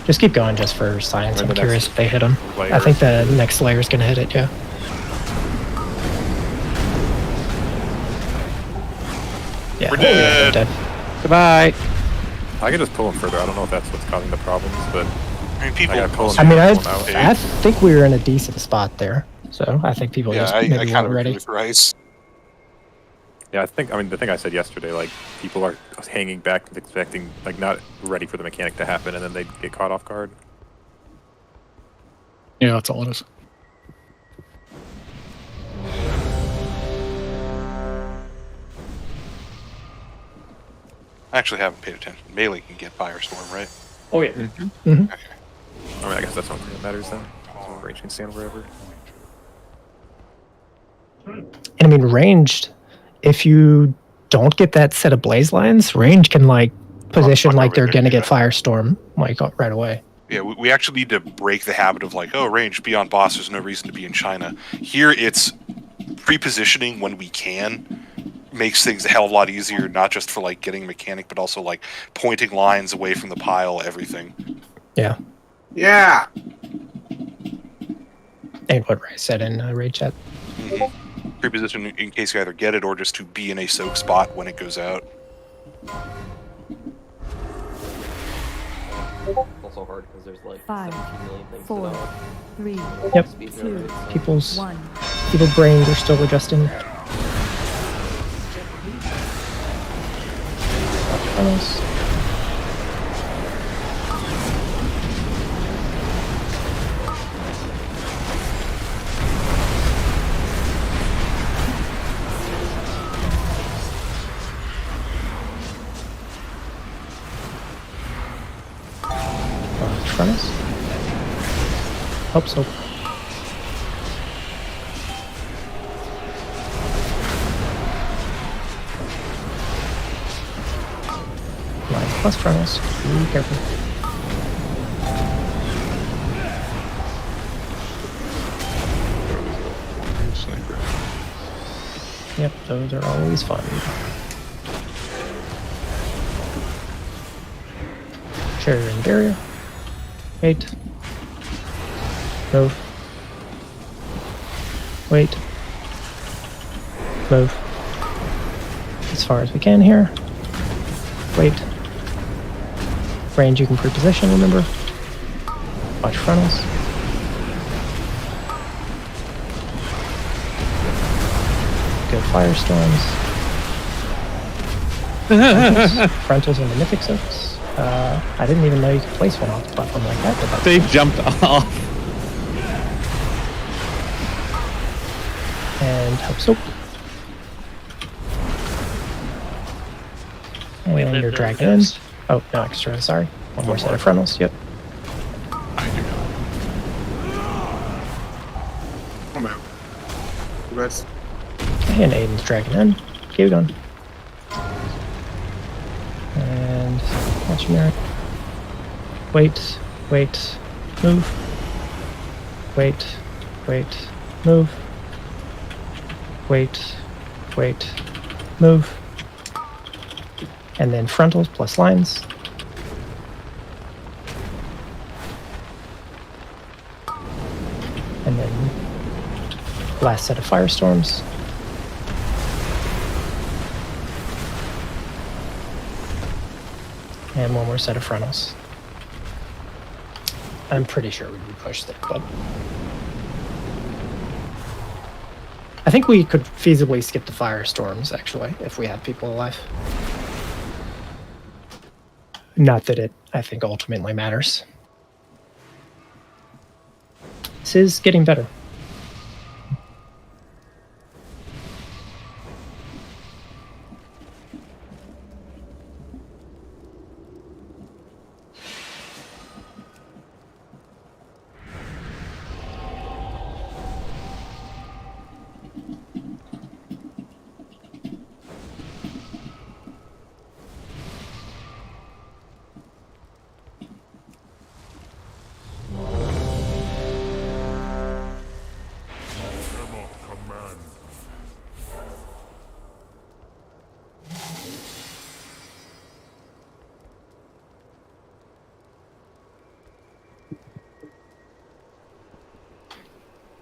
Just keep going just for science. I'm curious if they hit them. I think the next layer is gonna hit it, yeah. Yeah, We're dead. Dead. Goodbye. I can just pull them further. I don't know if that's what's causing the problems, but I mean, people. I gotta pull them. I mean, out. I think we were in a decent spot there. So I think people Yeah, just I maybe kind weren't of ready. agree with Rice. Yeah, I mean, the thing I said yesterday, like, people are hanging back expecting, like, not ready for the mechanic to happen, and then they get caught off guard. Yeah, that's all it is. I actually haven't paid attention. Melee can get Firestorm, right? Oh, yeah. Mm-hmm. I mean, I guess that's the only thing that matters then. So range can stand wherever. And I mean, ranged, if you don't get that set of blaze lines, range can like position like they're going to get Firestorm like right away. Yeah, we actually need to break the habit of like, oh, range, be on boss, there's no reason to be in China. Here it's pre-positioning when we can, makes things a hell of a lot easier, not just for like getting mechanic, but also like pointing lines away from the pile, everything. Yeah. Yeah. And what Ray said in raid chat. Mm-hmm. Pre-position in case you either get it or just to be in a soak spot when it goes out. It's also hard because there's like 5, 17 million things 4, to develop. 3, Yep. 2, People's 1. brains are still adjusting. Funnels. Furnace? Hope so. Line plus furnace. Be careful. Yep, those are always fun. Cherry and barrier. Wait. Move. Wait. Move. As far as we can here. Wait. Range you can pre-position, remember. Watch frontals. Good firestorms. Frontals and the mythic soaks. I didn't even know you could place one off the platform like that. But that's They jumped off. And hope soap. We And live you're the dragging in. ghost. Oh, no extra, sorry. One more set of frontals, yep. I'm out. You guys. And Aiden's dragging in. Keep going. And watch your mirror. Wait, wait, move. Wait, wait, move. Wait, wait, move. And then frontals plus lines. And then last set of firestorms. And one more set of frontals. I'm pretty sure we would push there, but I think we could feasibly skip the firestorms, actually, if we have people alive. Not that it, I think, ultimately matters. This is getting better.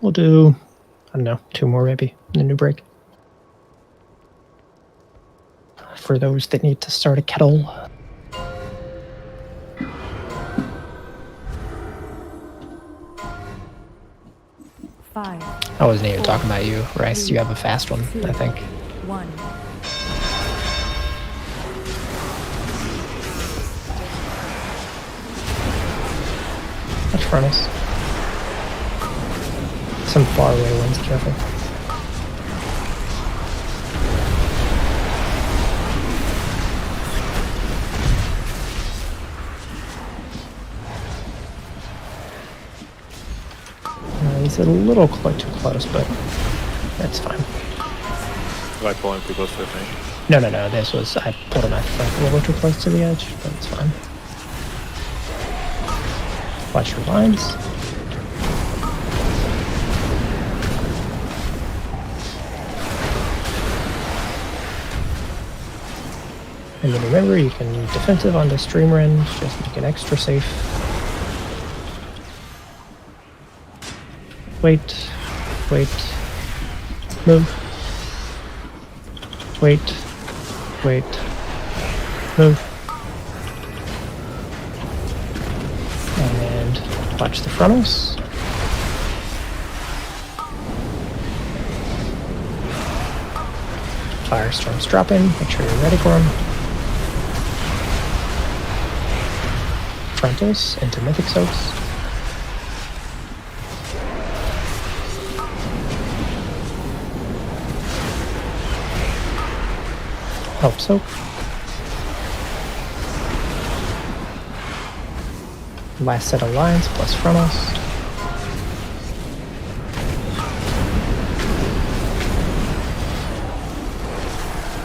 We'll do, I don't know, 2 more maybe in the new break. For those that need to start a kettle. Five. I wasn't even talking about you, Rice. You have a fast one, I think. 1. Watch frontals. Some far away ones, careful. He's a little too close, but that's fine. If I pull him too close to the thing. No, this was, I pulled him, I think, a little too close to the edge, but it's fine. Watch your lines. And then remember, you can defensive on the stream range, just make it extra safe. Wait, wait, move. Wait, wait, move. And watch the frontals. Firestorms drop in, make sure you're ready for them. Frontals into mythic soaks. Help soak. Last set of lines plus frontals.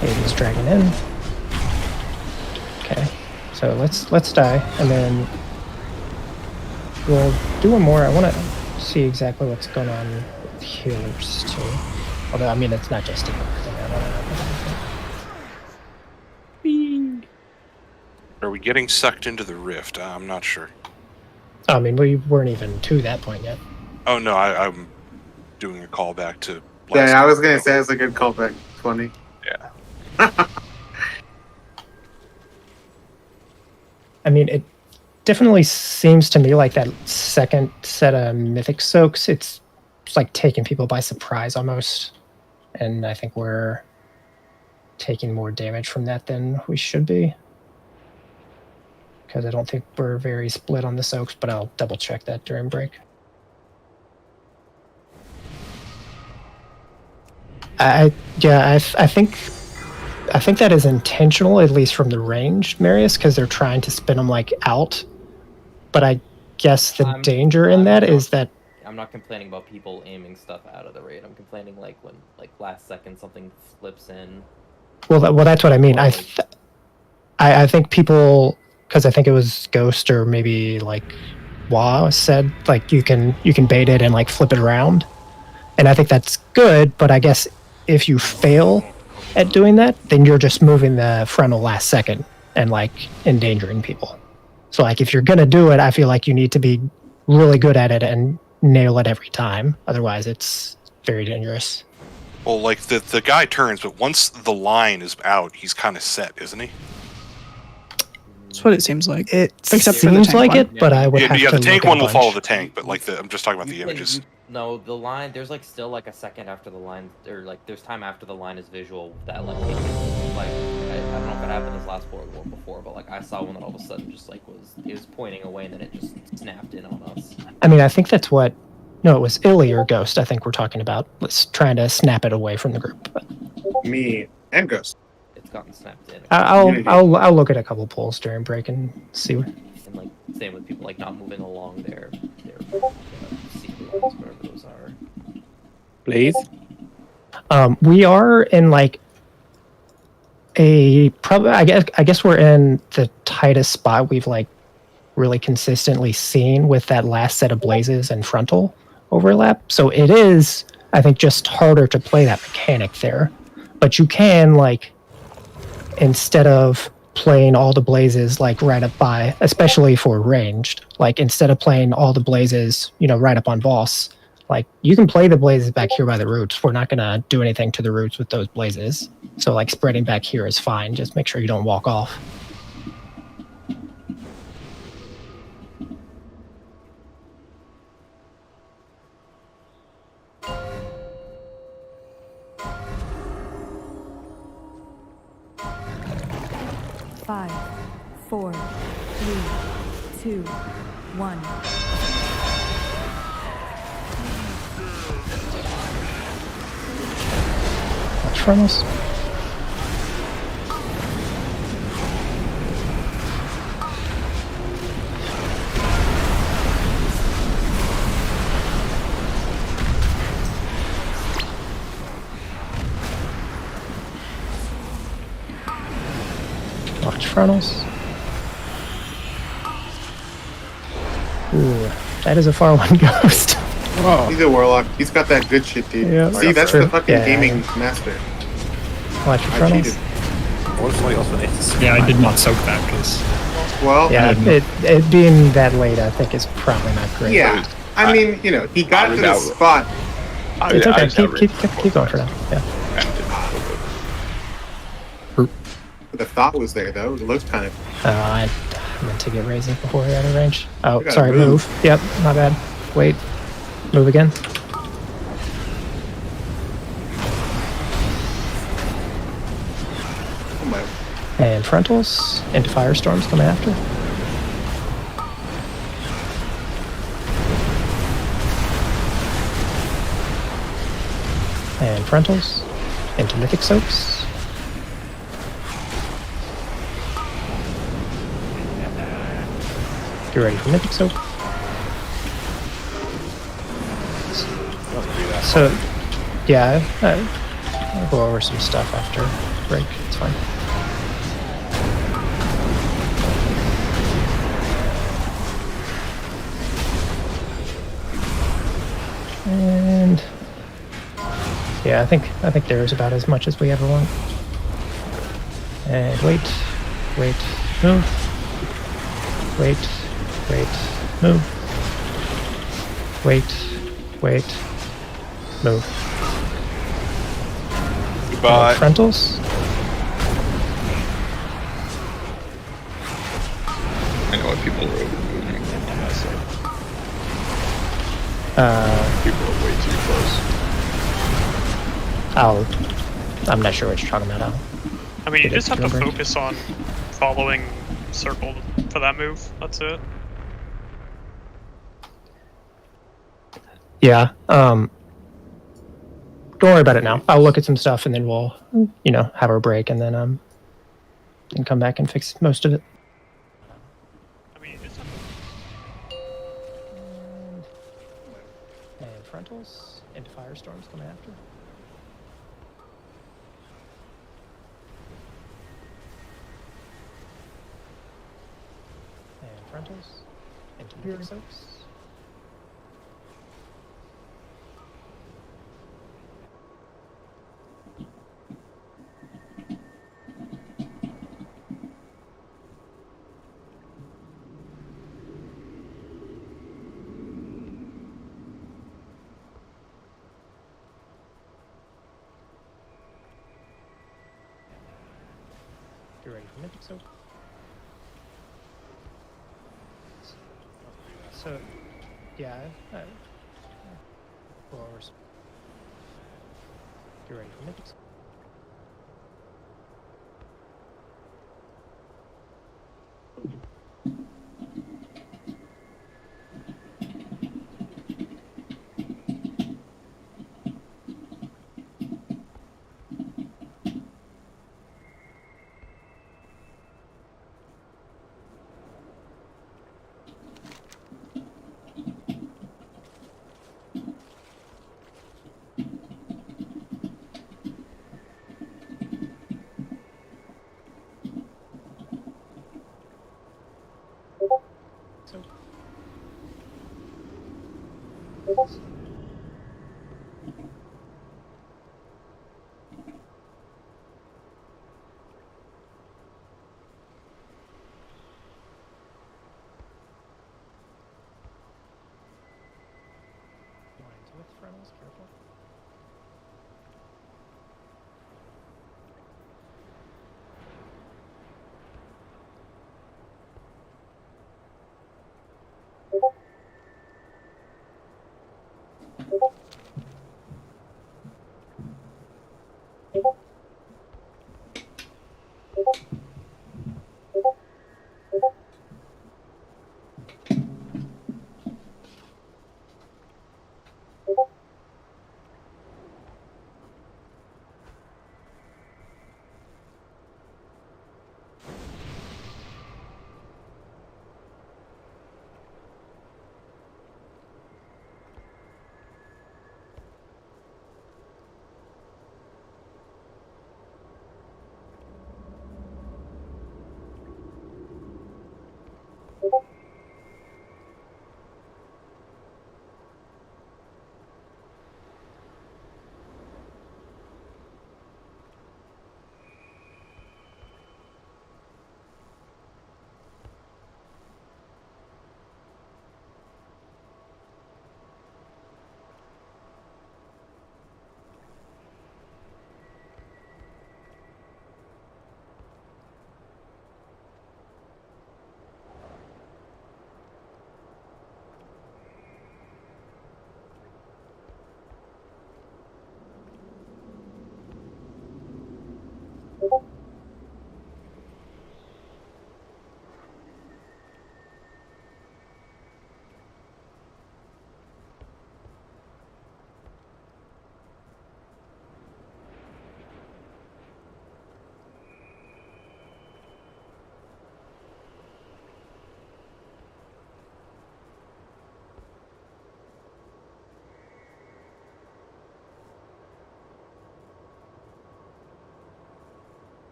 Aiden's dragging in. Okay, so let's die, and then we'll do one more. I want to see exactly what's going on with healers too. Although I mean, it's not just a thing. Are we getting sucked into the rift? I'm not sure. I mean, we weren't even to that point yet. Oh no, I'm doing a callback to. Yeah, I was gonna say it's a good callback. Funny. Yeah. I mean, it definitely seems to me like that second set of mythic soaks, it's like taking people by surprise almost. And I think we're taking more damage from that than we should be. Because I don't think we're very split on the soaks, but I'll double check that during break. I think that is intentional, at least from the range, Marius, because they're trying to spin them like out. But I guess the danger in that is that I'm not complaining about people aiming stuff out of the raid. I'm complaining like when like last second something slips in. well, that's what I mean. I think people, because I think it was Ghost or maybe like Wah said like you can bait it and like flip it around, and I think that's good. But I guess if you fail at doing that, then you're just moving the frontal last second and like endangering people. So like if you're gonna do it, I feel like you need to be really good at it and nail it every time. Otherwise, it's very dangerous. Well, like the guy turns, but once the line is out, he's kind of set, isn't he? That's what it seems like. It Except for the seems tank like one. it, but I would have Yeah, to the tank look at one a will follow bunch. the tank, but like I'm just talking about the images. No, the line. There's like still like a second after the line, or like there's time after the line is visual that like I don't know if it happened this last board or before, but like I saw one that all of a sudden just like it was pointing away and then it just snapped in on us. I mean, I think that's what. No, it was Illy or Ghost. I think we're talking about. Let's trying to snap it away from the group. But Me and Ghost. It's gotten snapped in. I'll look at a couple polls during break and see. And like same with people like not moving along their secret lines, whatever those are. Please. We are in like I guess we're in the tightest spot we've like really consistently seen with that last set of blazes and frontal overlap. So it is, I think, just harder to play that mechanic there. But you can like, instead of playing all the blazes like right up by, especially for ranged, like instead of playing all the blazes, right up on boss, like you can play the blazes back here by the roots. We're not gonna do anything to the roots with those blazes. So like spreading back here is fine. Just make sure you don't walk off. Five, 4, 3, 2, 1. Watch from us. Watch frontals. Ooh, that is a far one Ghost. Oh. He's a warlock. He's got that good shit, dude. Yeah, See, that's true. the fucking Yeah. gaming master. Watch your I frontals. cheated. Yeah, I did not soak that because. Well, Yeah, it being that late, I think is probably not great. yeah. I mean, he got to the spot. It's okay. Keep going for now. Yeah. The thought was there, though. It looked kind of. I meant to get raises before we got in range. Oh, You gotta sorry, move. move. Yep, my bad. Wait. Move again. Oh my. And frontals into firestorms coming after. And frontals into mythic soaks. Get ready for mythic soak. So, yeah, I'll go over some stuff after break. It's fine. And yeah, I think there's about as much as we ever want. And wait, move. Wait, Move. Wait. Wait. Move. Goodbye. Frontals. I know what people are over moving on that side. People are way too close. I'm not sure what you're talking about. I mean, you Get just it, have to Gilbert. focus on following circle for that move. That's it. Yeah. Don't worry about it now. I'll look at some stuff and then we'll, have our break and then and come back and fix most of it. I mean, you just have And frontals into firestorms coming after. And frontals into mythic soaks. Get ready for mythic soak. So, yeah, blowers. Get ready for mythic soak. So. Lines with frontals, careful.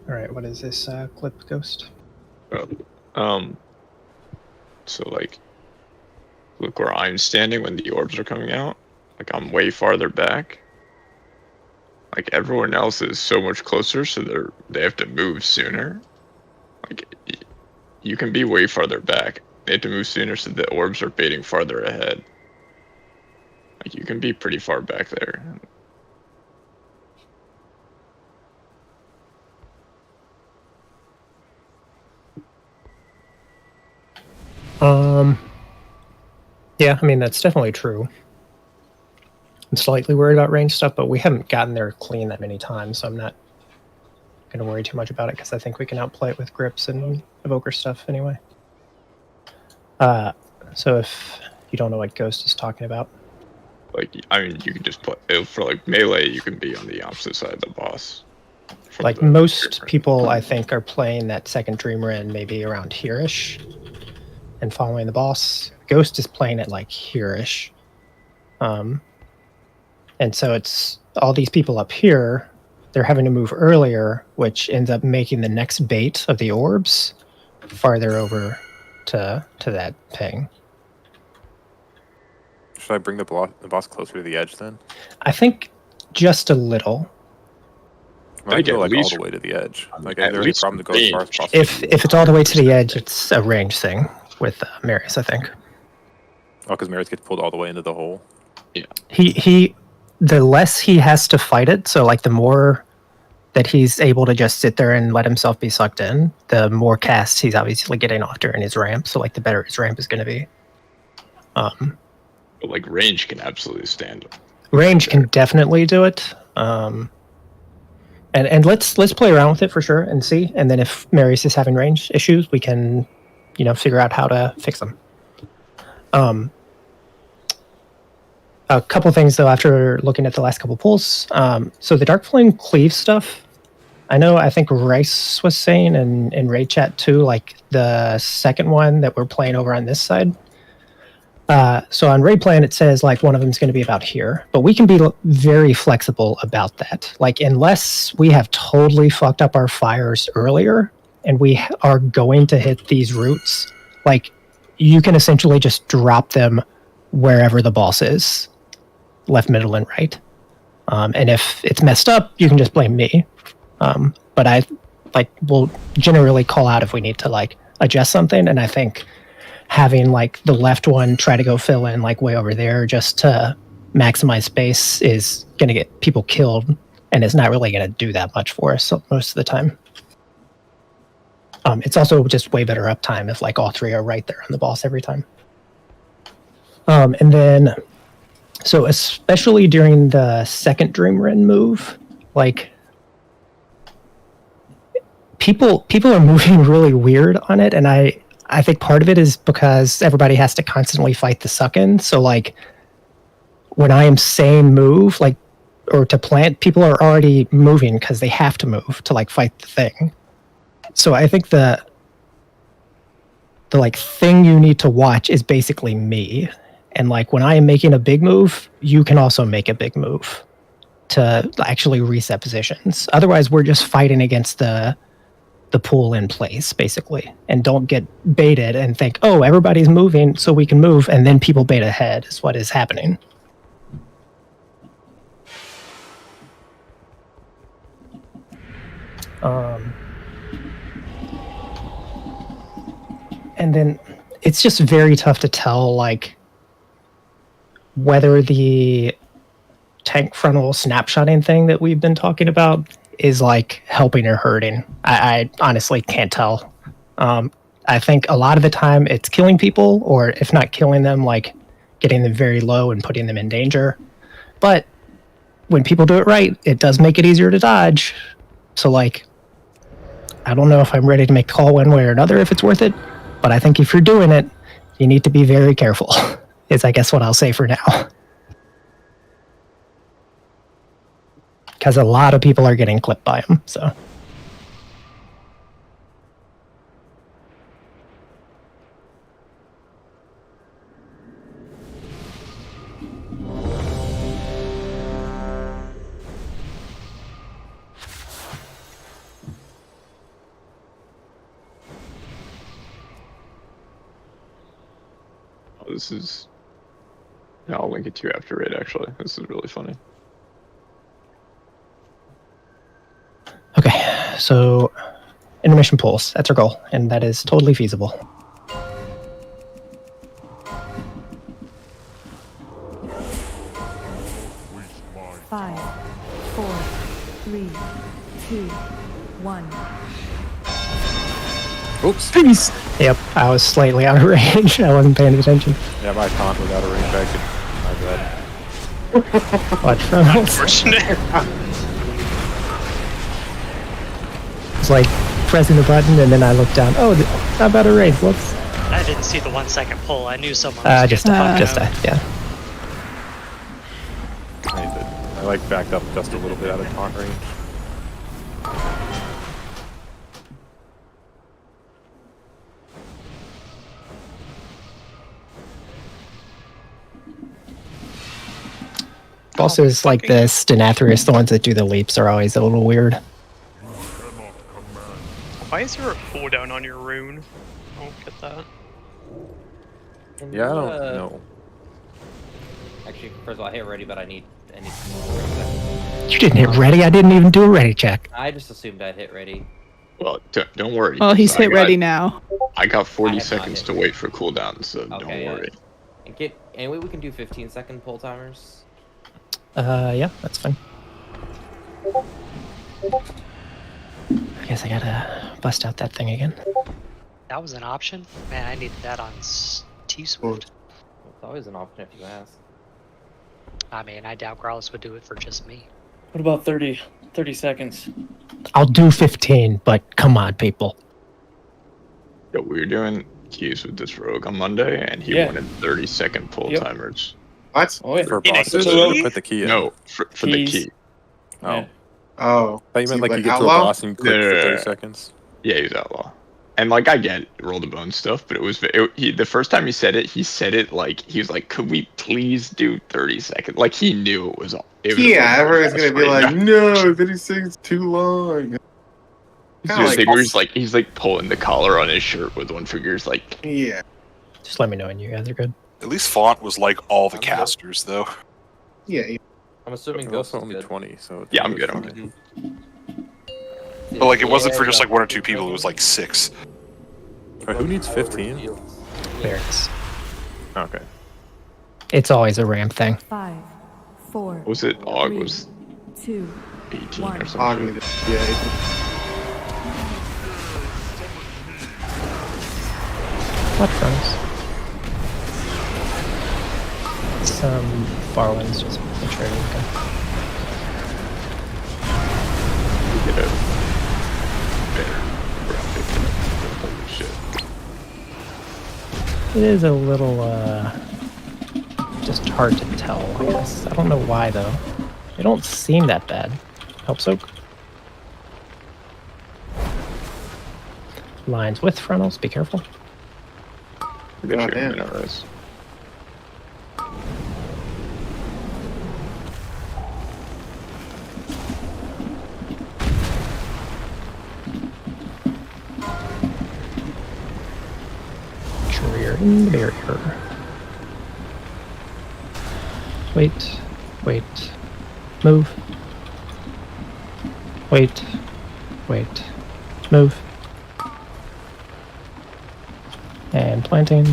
All right, what is this clip, Ghost? So like, look where I'm standing when the orbs are coming out. Like I'm way farther back. Like everyone else is so much closer, so they have to move sooner. Like you can be way farther back. They have to move sooner, so the orbs are baiting farther ahead. Like you can be pretty far back there. Yeah, I mean, that's definitely true. I'm slightly worried about range stuff, but we haven't gotten there clean that many times, so I'm not going to worry too much about it, because I think we can outplay it with grips and evoker stuff anyway. So if you don't know what Ghost is talking about. Like, I mean, you can just play, for like melee, you can be on the opposite side of the boss. Like most people, I think, are playing that second Dream Ren maybe around here-ish and following the boss. Ghost is playing it like here-ish. And so it's all these people up here, they're having to move earlier, which ends up making the next bait of the orbs farther over to that ping. Should I bring the boss closer to the edge then? I think just a little. I can go like all the way to the edge. Like, is there any problem to go as far as possible? If it's all the way to the edge, it's a range thing with Marius, I think. Oh, because Marius gets pulled all the way into the hole. Yeah. He the less he has to fight it, so like the more that he's able to just sit there and let himself be sucked in, the more casts he's obviously getting off during his ramp. So like the better his ramp is going to be. But like range can absolutely stand it. Range can definitely do it. And let's play around with it for sure and see. And then if Marius is having range issues, we can, figure out how to fix them. A couple things though after looking at the last couple pulls. So the Dark Flame Cleave stuff, I think Rice was saying in raid chat too, like the second one that we're playing over on this side. So on raid plan it says like one of them is going to be about here, but we can be very flexible about that. Like unless we have totally fucked up our fires earlier and we are going to hit these routes, like you can essentially just drop them wherever the boss is. Left, middle, and right. And if it's messed up, you can just blame me. But I will generally call out if we need to adjust something. And I think having the left one try to go fill in way over there just to maximize space is going to get people killed, and it's not really going to do that much for us most of the time. It's also just way better uptime if all three are right there on the boss every time. And then, so especially during the second Dream Ren move, people are moving really weird on it, and I think part of it is because everybody has to constantly fight the suck-in. So when I am saying move, or to plant, people are already moving because they have to move to fight the thing. So I think the thing you need to watch is basically me. And when I am making a big move, you can also make a big move to actually reset positions. Otherwise, we're just fighting against the pool in place, basically. And don't get baited and think, oh, everybody's moving, so we can move, and then people bait ahead is what is happening. And then it's just very tough to tell, whether the tank frontal snapshotting thing that we've been talking about is helping or hurting. I honestly can't tell. I think a lot of the time it's killing people, or if not killing them, getting them very low and putting them in danger. But when people do it right, it does make it easier to dodge. So I don't know if I'm ready to make a call one way or another if it's worth it, but I think if you're doing it, You need to be very careful, is I guess what I'll say for now. Because a lot of people are getting clipped by him, so. Oh, this is. Yeah, I'll link it to you after raid. Actually, this is really funny. Okay, so intermission pulls, that's our goal, and that is totally feasible. Five, 4, 3, 2, 1. Oops. Yep, I was slightly out of range. I wasn't paying attention. Yeah, my taunt was out of range. My bad. Watch from Unfortunate. It's like pressing the button, and then I looked down. Oh, I'm out of range. Whoops. I didn't see the 1 second pull. I knew someone was Just getting fucked a, out. yeah. I like backed up just a little bit out of taunt range. Bosses like this, Denathrius, the ones that do the leaps, are always a little weird. Why is there a cooldown on your rune? I don't get that. Yeah, I don't know. Actually, first of all, I hit ready, but I need. You didn't hit ready? I didn't even do a ready check. I just assumed I'd hit ready. Well, don't worry. Well, he's I hit ready now. I got 40 I have not seconds hit to ready. wait for cooldown, so don't worry. And anyway, we can do 15-second pull timers. Yeah, that's fine. I guess I gotta bust out that thing again. That was an option? Man, I needed that on T-Swift. It's always an option if you ask. I mean, I doubt Growlithe would do it for just me. What about 30 seconds? I'll do 15, but come on, people. Yeah, we were doing keys with this rogue on Monday, and he wanted 30-second pull timers. What? Oh, yeah. For In a bosses, key? you put the key in. No, for the Keys. key. Oh. Yeah. Oh. I thought you meant like you get to a outlaw? boss and you click for 30 Yeah. seconds. Yeah, he's outlaw. And like I get roll the bone stuff, but it was the first time he said it like he was like, "Could we please do 30 seconds?" Like he knew it was all. It was Yeah, everyone's gonna be right like, no, 36 too long. now. Kinda he's like pulling the collar on his shirt with one finger. He's like, Yeah. Just let me know when you guys are good. At least Font was like all the casters, though. Yeah. I'm assuming It's Ghost also is only good. 20, so it's "Yeah, I'm really good. I'm fine. good." But like, it wasn't for Yeah, just yeah. like 1 or 2 people. It was like 6. Wait, who needs 15? There it is. Okay. It's always a ramp thing. 5, 4. What was it? Og was 2, 18 1. or something. Ogni, yeah. What froze? Some far ones, just make sure you go. We get a better graphic. Holy shit. It is a little, just hard to tell, I guess. I don't know why, though. They don't seem that bad. Help soak. Lines with frontals, be careful. They should damn. have been ours. Career in the barrier. Wait. Wait. Move. Wait. Wait. Move. And planting.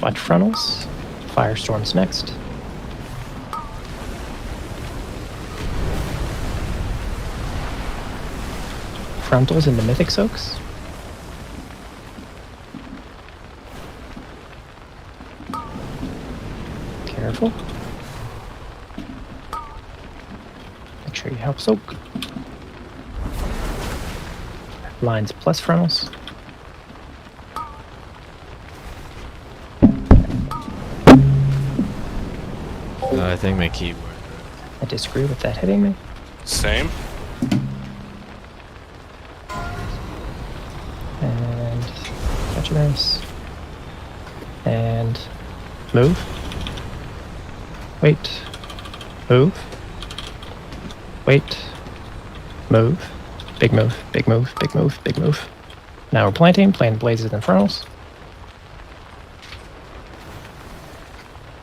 Watch frontals. Firestorm's next. Frontals into mythic soaks. Careful. Make sure you help soak. Lines plus frontals. I think my keyboard. I disagree with that hitting me. Same. And catch a miss. And move. Wait. Move. Wait. Move. Big move. Big move. Big move. Big move. Now we're playing blazes and frontals.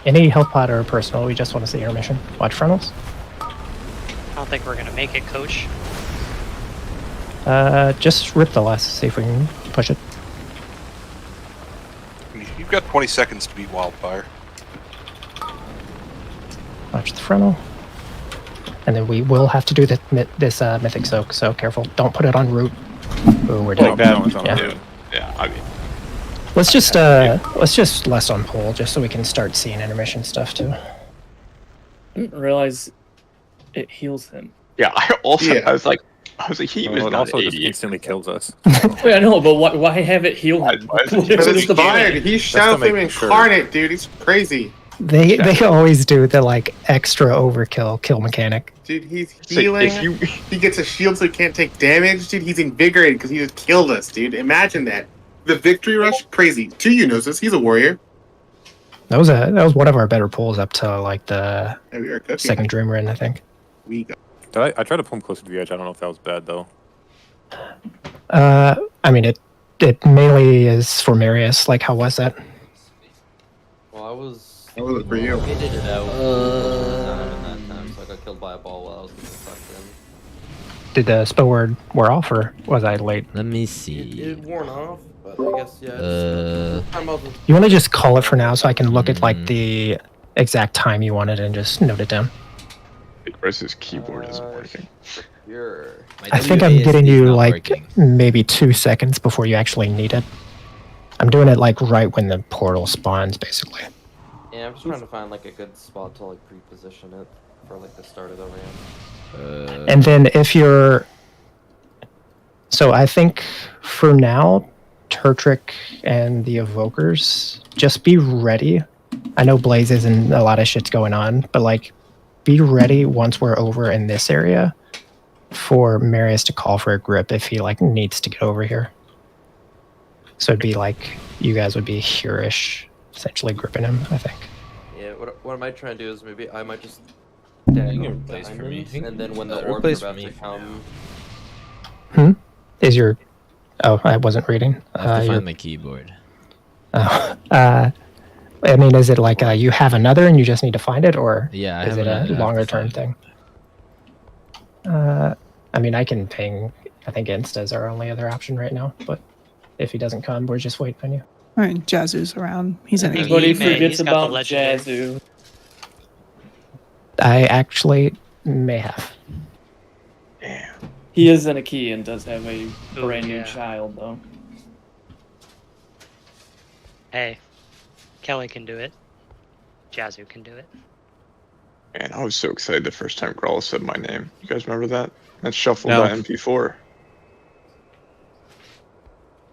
Any health pot or personal, we just want to see intermission. Watch frontals. I don't think we're gonna make it, Coach. Just rip the last, see if we can push it. You've got 20 seconds to beat Wildfire. Watch the frontal. And then we will have to do this mythic soak, so careful. Don't put it on root. Ooh, we're doing Yeah, I mean, Let's just less on pull, just so we can start seeing intermission stuff too. I didn't realize it heals him. yeah. I was like, he was it not also an just 80. instantly kills us. Wait, I know, but why have it heal him? Because it's fine. He's Shadow Flame incarnate, dude. He's crazy. They always do the like extra overkill kill mechanic. Dude, he's healing. He gets a shield so he can't take damage. Dude, he's invigorated because he just killed us, dude. Imagine that. The victory rush, crazy. 2U knows this. He's a warrior. That was one of our better pulls up to like the second Dream Run, I think. We got. I tried to pull him closer to the edge. I don't know if that was bad though. I mean it mainly is for Marius. Like, how was that? Well, I was. How was it for you? I did it out. In that time, so I got killed by a ball while I was getting sucked in. Did the spell word wear off, or was I late? Let me see. It worn off, but I guess yeah. You want to just call it for now, so I can look at like the exact time you wanted and just note it down. Chris's keyboard isn't working. I think I'm getting you like maybe 2 seconds before you actually need it. I'm doing it like right when the portal spawns, basically. Yeah, I'm just trying to find like a good spot to like pre-position it for like the start of the ramp. And then if you're... So I think for now, Turtrick and the Evokers, just be ready. I know Blazes and a lot of shit's going on, but like, be ready once we're over in this area for Marius to call for a grip if he like needs to get over here. So it'd be like, you guys would be here-ish, essentially gripping him, I think. Yeah, what I might try and do is maybe I might just You can replace for me. and then when the orbs Replace are about for me. to come, Is your... Oh, I wasn't reading. I have to your- find my keyboard. Oh, I mean, is it like you have another and you just need to find it, or Yeah, I is have it another, I a have to longer term find thing? I mean, I can ping. I think Insta is our only other option right now, but if he doesn't come, we're just waiting on you. All right, Jazu's around. He's in a Everybody key. forgets He's got the about legendary. Jazu. I actually may have. He is in a key and does have a Ooh, brand new yeah. child though. Hey, Kelly can do it. Jazu can do it. Man, I was so excited the first time Grawl said my name. You guys remember that? That's shuffled No. by MP4.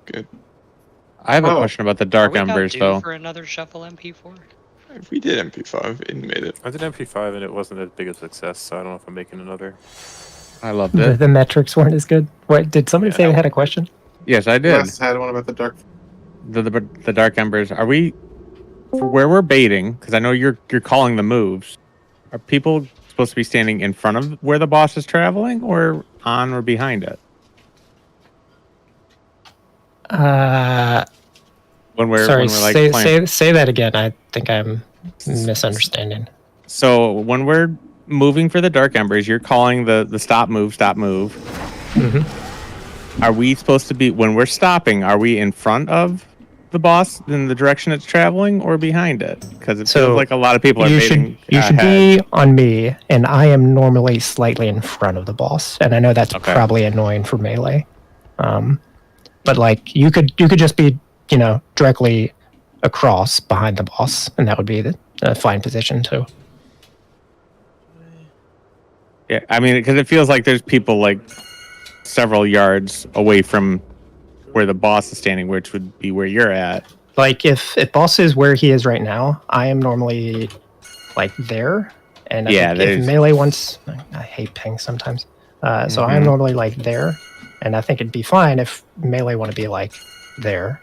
Good. I have a question about the Dark Are we about Embers, due though. for another shuffle MP4? If we did MP5, it made it. I did MP5 and it wasn't as big a success, so I don't know if I'm making another. I loved The, it. the metrics weren't as good. What did somebody say they had a question? Yes, I did. Wes had one about the dark. The Dark Embers. Are we where we're baiting? Because I know you're calling the moves. Are people supposed to be standing in front of where the boss is traveling, or on or behind it? When we're Sorry, like playing. say that again. I think I'm misunderstanding. So when we're moving for the Dark Embers, you're calling the stop move. Mm-hmm. Are we supposed to be, when we're stopping, are we in front of the boss in the direction it's traveling, or behind it? Because it feels like a lot of people are You baiting should be on me, and I am normally slightly in front of the boss, and I know that's probably annoying for melee. But like you could just be, directly across behind the boss, and that would be a fine position too. Yeah, I mean, because it feels like there's people like several yards away from where the boss is standing, which would be where you're at. Like if boss is where he is right now, I am normally like there, And Yeah, if there's- melee wants, I hate ping sometimes. So I'm Mhm. normally like there, and I think it'd be fine if melee want to be like there,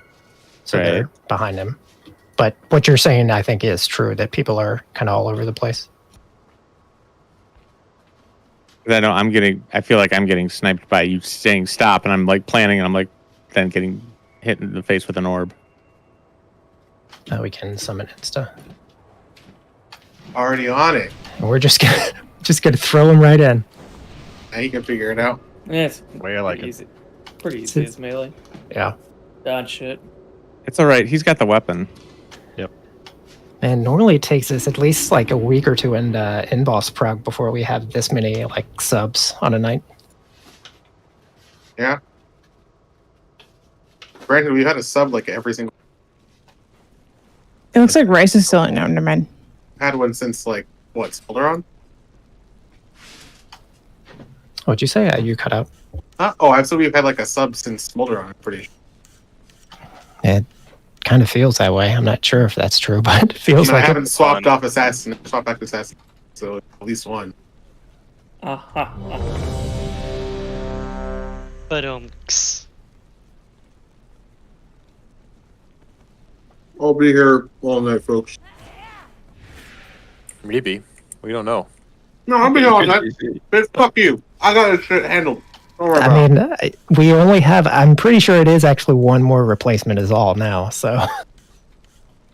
so Right. they're behind him. But what you're saying, I think, is true that people are kind of all over the place. 'Cause I know I feel like I'm getting sniped by you saying stop, and I'm like planning, and I'm like then getting hit in the face with an orb. We can summon Insta. Already on it. And we're just gonna throw him right in. Now you can figure it out. Yeah, it's Way I like pretty it. easy. Pretty easy as melee. Yeah. Dodge shit. It's all right. He's got the weapon. And normally it takes us at least like a week or two in boss prog before we have this many like subs on a night. Yeah. Granted, we had a sub like every single. It looks like Rice is still in. No, never mind. Had one since like what Smolderon? What'd you say? You cut out. Oh, I've said we've had like a sub since Smolderon. I'm pretty sure. It kind of feels that way. I'm not sure if that's true, but it feels I like haven't swapped off Assassin. Swapped back to Assassin, so at least one. But I'll be here all night, folks. Maybe. We don't know. No, I'll be here all night. Bitch, fuck you. I got this shit handled. Don't worry about it. I mean, we only have. I'm pretty sure it is actually one more replacement is all now. So.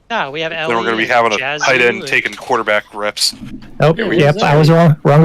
No, we have Ellie. Then we're going to be having a Jazzu tight end and- taking quarterback reps. Oh, Yeah, yep, who's I that? was wrong. Wrong